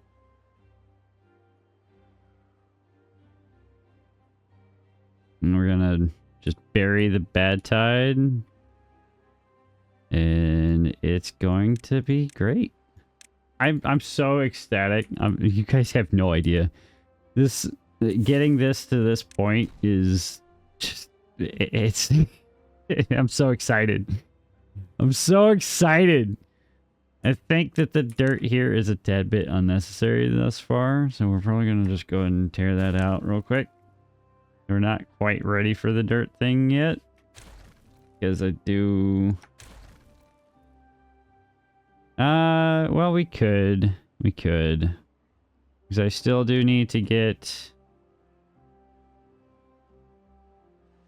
And we're gonna just bury the bad tide. And it's going to be great. I'm so ecstatic. You guys have no idea. Getting this to this point is just, it's, I'm so excited. I'm so excited. I think that the dirt here is a tad bit unnecessary thus far. So we're probably going to just go ahead and tear that out real quick. We're not quite ready for the dirt thing yet. Because I do... well, we could. We could. Because I still do need to get...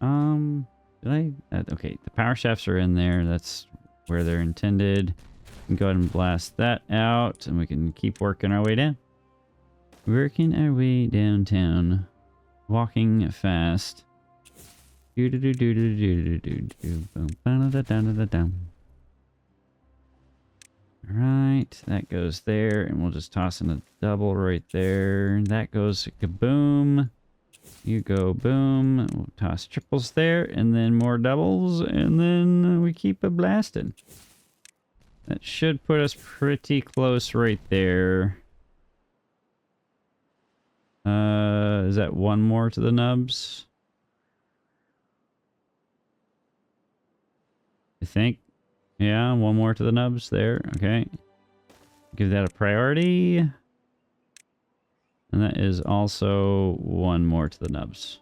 Did I... okay, the power shafts are in there. That's where they're intended. We can go ahead and blast that out, and we can keep working our way down. Working our way downtown. Walking fast. Do do do do do do do do do. Alright, that goes there, and we'll just toss in a double right there. That goes kaboom. You go boom. We'll toss triples there, and then more doubles, and then we keep it blasted. That should put us pretty close right there. Is that one more to the nubs? I think. Yeah, one more to the nubs there. Okay. Give that a priority. And that is also one more to the nubs.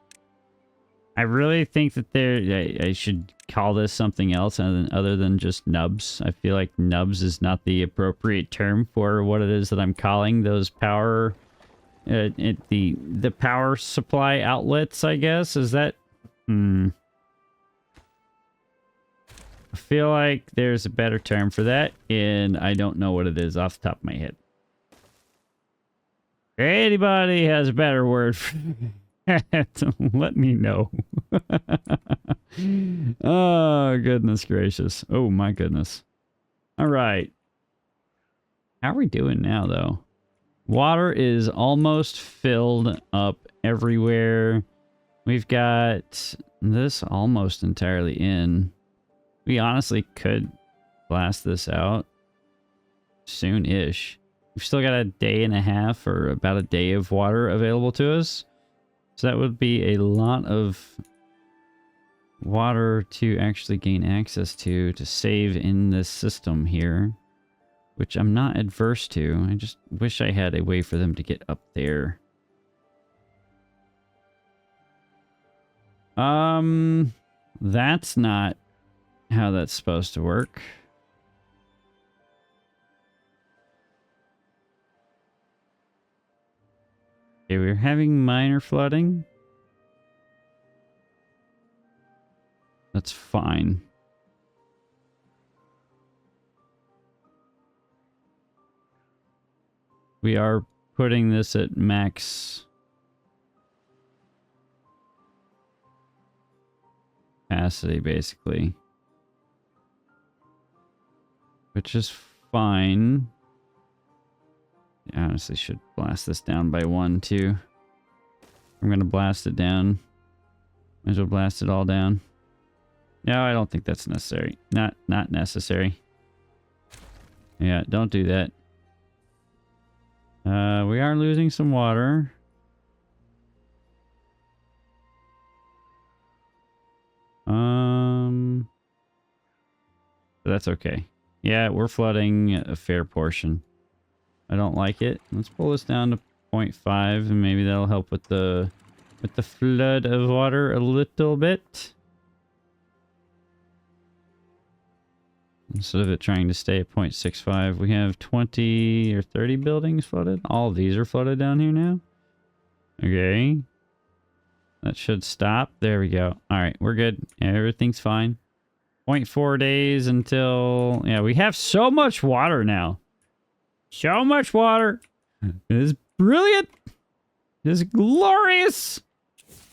I really think that I should call this something else other than just nubs. I feel like nubs is not the appropriate term for what it is that I'm calling those power... the power supply outlets, I guess. Is that... I feel like there's a better term for that, and I don't know what it is off the top of my head. Anybody has a better word for that, let me know. Oh, goodness gracious. Oh, my goodness. All right. How are we doing now, though? Water is almost filled up everywhere. We've got this almost entirely in. We honestly could blast this out soon-ish. We've still got a day and a half or about a day of water available to us. So that would be a lot of water to actually gain access to save in this system here. Which I'm not adverse to. I just wish I had a way for them to get up there. That's not how that's supposed to work. Okay, we're having minor flooding. That's fine. We are putting this at max capacity, basically. Which is fine. I honestly should blast this down by 1, too. I'm going to blast it down. Might as well blast it all down. No, I don't think that's necessary. Not necessary. Yeah, don't do that. We are losing some water. But that's okay. Yeah, we're flooding a fair portion. I don't like it. Let's pull this down to 0.5 and maybe that'll help with the flood of water a little bit. Instead of it trying to stay at 0.65, we have 20 or 30 buildings flooded. All of these are flooded down here now. Okay. That should stop. There we go. All right, we're good. Yeah, everything's fine. 0.4 days until... Yeah, we have so much water now. So much water. This brilliant. It is glorious.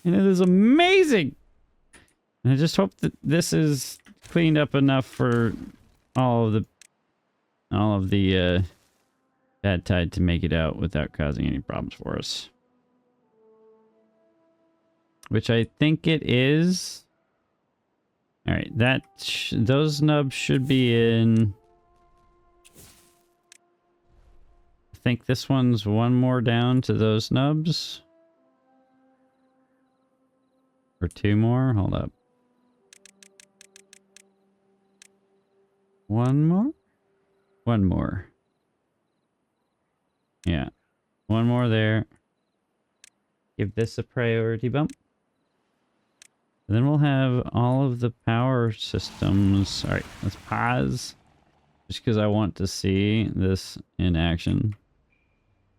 And it is amazing. And I just hope that this is cleaned up enough for all of the bad tide to make it out without causing any problems for us. Which I think it is. All right, those nubs should be in. I think this one's one more down to those nubs. Or two more. Hold up. One more? One more. Yeah. One more there. Give this a priority bump. And then we'll have all of the power systems. All right, let's pause. Just because I want to see this in action.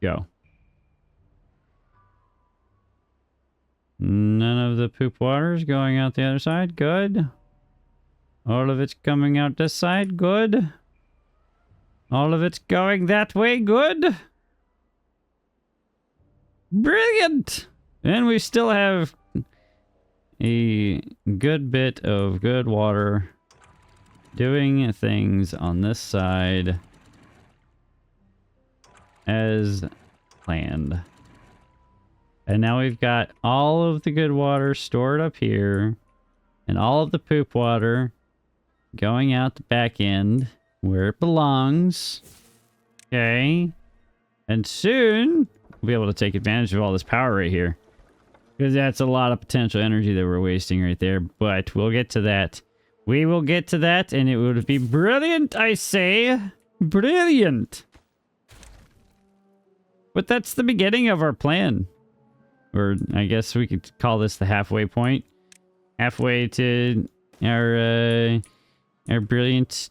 Go. None of the poop water is going out the other side. Good. All of it's coming out this side. Good. All of it's going that way. Good. Brilliant. And we still have a good bit of good water doing things on this side as planned. And now we've got all of the good water stored up here and all of the poop water going out the back end where it belongs. Okay. And soon we'll be able to take advantage of all this power right here. Because that's a lot of potential energy that we're wasting right there. But we'll get to that. We will get to that and it would be brilliant, I say. Brilliant. But that's the beginning of our plan. Or I guess we could call this the halfway point. Halfway to our brilliant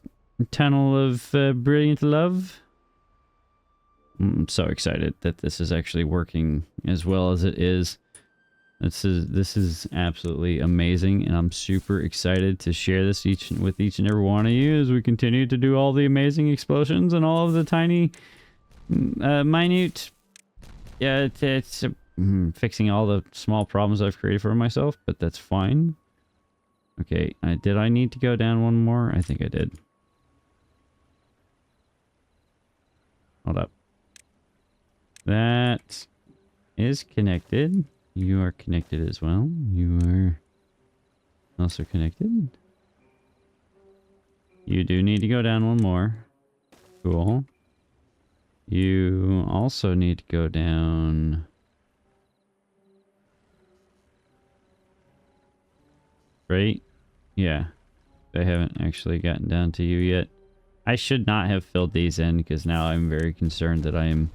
tunnel of brilliant love. I'm so excited that this is actually working as well as it is. This is absolutely amazing, and I'm super excited to share this with each and every one of you as we continue to do all the amazing explosions and all of the tiny, minute. Yeah, it's fixing all the small problems I've created for myself, but that's fine. Okay, did I need to go down one more? I think I did. Hold up. That is connected. You are connected as well. You are also connected. You do need to go down one more. Cool. You also need to go down. Right? Yeah. I haven't actually gotten down to you yet. I should not have filled these in because now I'm very concerned that I am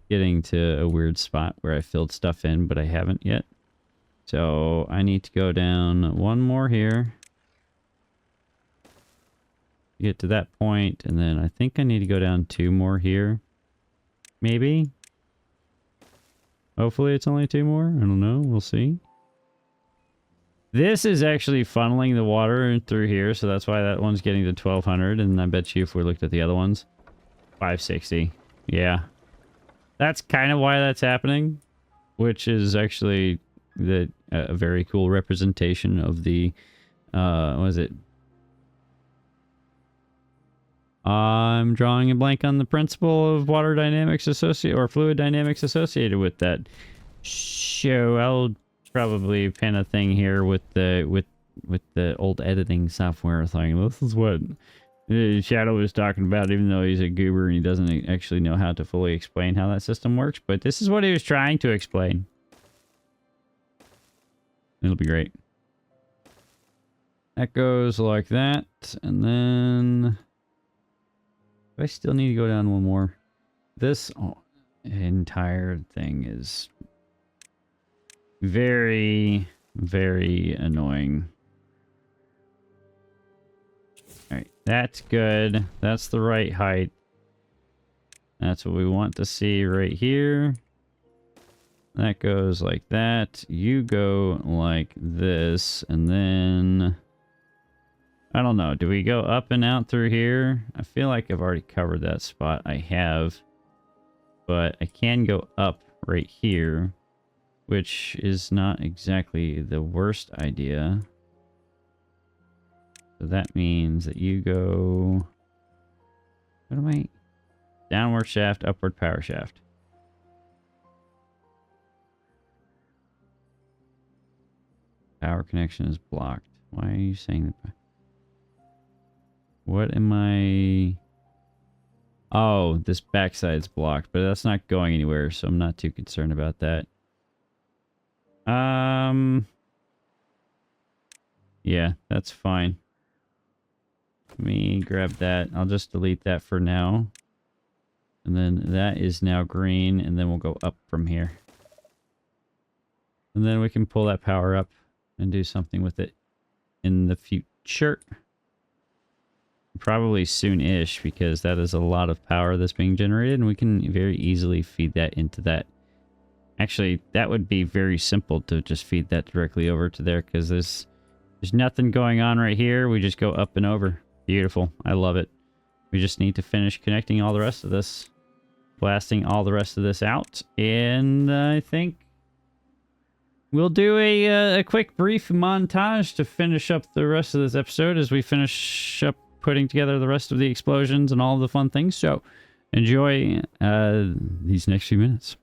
getting to a weird spot where I filled stuff in, but I haven't yet. So I need to go down one more here. Get to that point, and then I think I need to go down two more here. Maybe? Hopefully it's only two more. I don't know. We'll see. This is actually funneling the water through here, so that's why that one's getting to 1200, and I bet you if we looked at the other ones, 560. Yeah. That's kind of why that's happening, which is actually a very cool representation of the, what is it? I'm drawing a blank on the principle of water dynamics or fluid dynamics associated with that. So I'll probably pin a thing here with the old editing software thing. This is what Shadow was talking about, even though he's a goober and he doesn't actually know how to fully explain how that system works. But this is what he was trying to explain. It'll be great. That goes like that. And then I still need to go down one more. This entire thing is very, very annoying. Alright, that's good. That's the right height. That's what we want to see right here. That goes like that. You go like this. And then I don't know. Do we go up and out through here? I feel like I've already covered that spot. I have. but I can go up right here, which is not exactly the worst idea. So that means that you go... What am I... Downward shaft, upward power shaft. Power connection is blocked. Why are you saying that? What am I... Oh, this backside's blocked, but that's not going anywhere, so I'm not too concerned about that. Yeah, that's fine. Let me grab that. I'll just delete that for now. And then that is now green, and then we'll go up from here. And then we can pull that power up and do something with it in the future. Probably soon-ish, because that is a lot of power that's being generated, and we can very easily feed that into that. Actually, that would be very simple to just feed that directly over to there, because there's nothing going on right here. We just go up and over. Beautiful. I love it. We just need to finish connecting all the rest of this. Blasting all the rest of this out. And I think we'll do a quick brief montage to finish up the rest of this episode as we finish up putting together the rest of the explosions and all the fun things. So enjoy these next few minutes.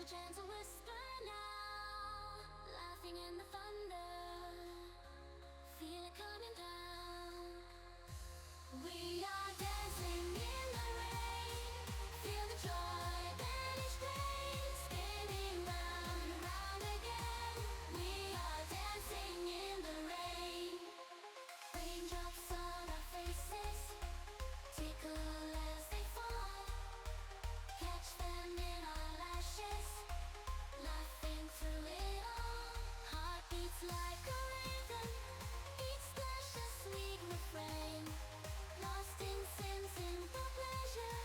Gentle whisper now, laughing in the thunder, feel it coming down. We are dancing in the rain, feel the joy, vanish pain, spinning round and round again. We are dancing in the rain. Raindrops on our faces, tickle as they fall, catch them in our lashes, laughing through it all. Heartbeats like a rhythm, each splash a sweet refrain, lost in sin, simple pleasure,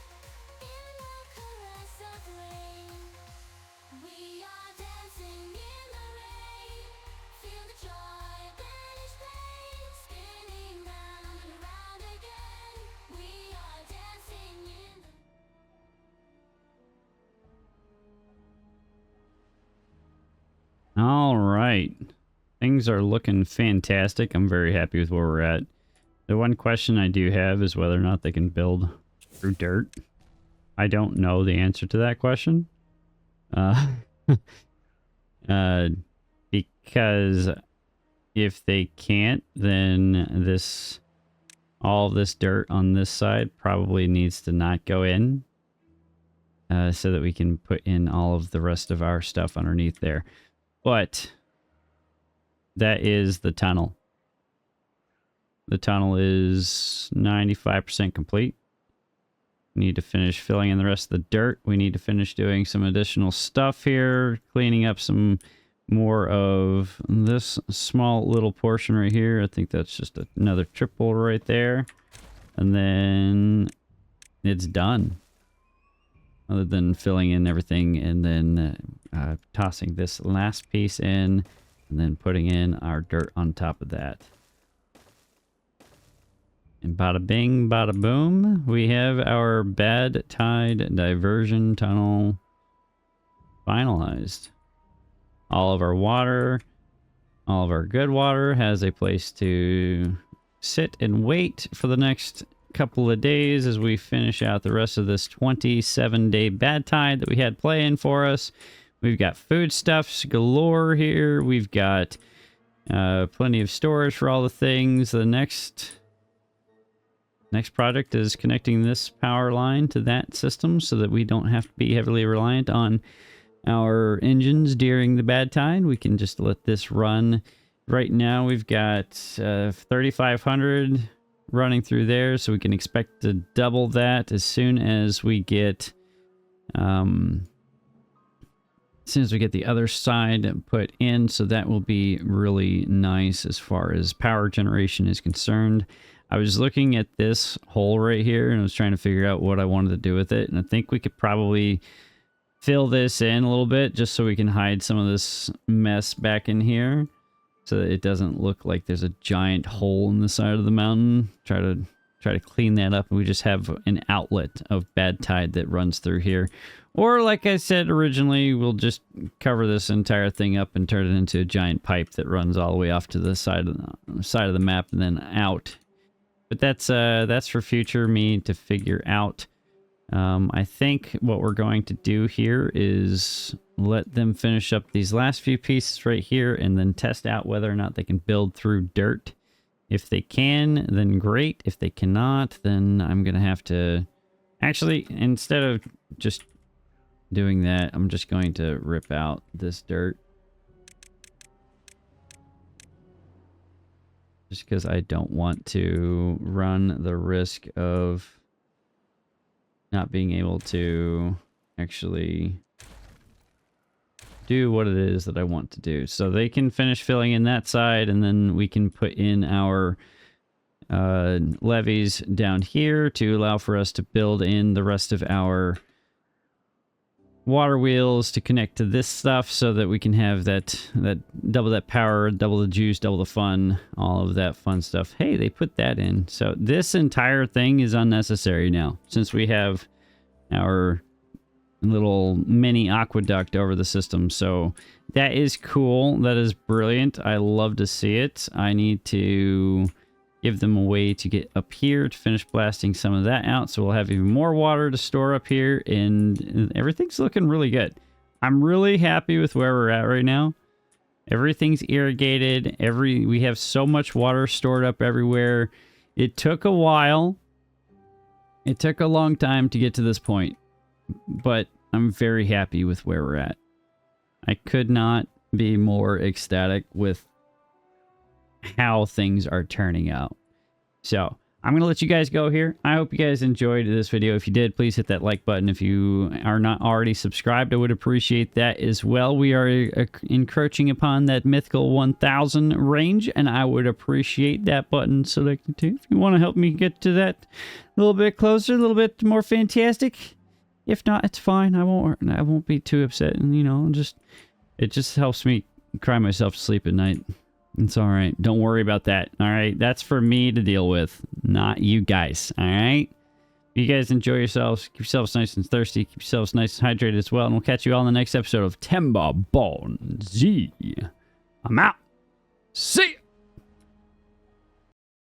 in the caress of rain. We are dancing in the rain, feel the joy, banish pain, spinning round and round again. We are dancing in the All right. Things are looking fantastic. I'm very happy with where we're at. The one question I do have is whether or not they can build through dirt. I don't know the answer to that question. Because Because if they can't, then all of this dirt on this side probably needs to not go in. So that we can put in all of the rest of our stuff underneath there. But that is the tunnel. The tunnel is 95% complete. We need to finish filling in the rest of the dirt. We need to finish doing some additional stuff here, cleaning up some more of this small little portion right here. I think that's just another triple right there. And then it's done. Other than filling in everything and then tossing this last piece in and then putting in our dirt on top of that. And bada bing, bada boom, we have our bad tide diversion tunnel finalized. All of our water, all of our good water has a place to sit and wait for the next couple of days as we finish out the rest of this 27-day bad tide that we had playing for us. We've got foodstuffs galore here. We've got plenty of storage for all the things. The next project is connecting this power line to that system so that we don't have to be heavily reliant on our engines during the bad tide. We can just let this run. Right now we've got 3,500 running through there, so we can expect to double that as soon as we get the other side put in. So that will be really nice as far as power generation is concerned. I was looking at this hole right here and I was trying to figure out what I wanted to do with it, and I think we could probably fill this in a little bit just so we can hide some of this mess back in here, so that it doesn't look like there's a giant hole in the side of the mountain. Try to clean that up, and we just have an outlet of bad tide that runs through here. Or like I said originally, we'll just cover this entire thing up and turn it into a giant pipe that runs all the way off to the side of the map and then out. But that's for future me to figure out. I think what we're going to do here is let them finish up these last few pieces right here and then test out whether or not they can build through dirt. If they can, then great. If they cannot, then I'm going to have to... Actually, instead of just doing that, I'm just going to rip out this dirt. Just because I don't want to run the risk of not being able to actually do what it is that I want to do. So they can finish filling in that side, and then we can put in our levees down here to allow for us to build in the rest of our water wheels to connect to this stuff, so that we can have that double that power, double the juice, double the fun, all of that fun stuff. Hey, they put that in. So this entire thing is unnecessary now, since we have our little mini aqueduct over the system. So that is cool. That is brilliant. I love to see it. I need to give them a way to get up here to finish blasting some of that out, so we'll have even more water to store up here, and everything's looking really good. I'm really happy with where we're at right now. Everything's irrigated. We have so much water stored up everywhere. It took a while. It took a long time to get to this point, but I'm very happy with where we're at. I could not be more ecstatic with how things are turning out. So I'm going to let you guys go here. I hope you guys enjoyed this video. If you did, please hit that like button. If you are not already subscribed, I would appreciate that as well. We are encroaching upon that mythical 1,000 range, and I would appreciate that button selected too. If you want to help me get to that a little bit closer, a little bit more fantastic. If not, it's fine. I won't be too upset, and you know, it just helps me cry myself to sleep at night. It's all right. Don't worry about that. All right. That's for me to deal with, not you guys. All right. You guys enjoy yourselves. Keep yourselves nice and thirsty. Keep yourselves nice and hydrated as well. And we'll catch you all in the next episode of Timberborn Z. I'm out. See ya.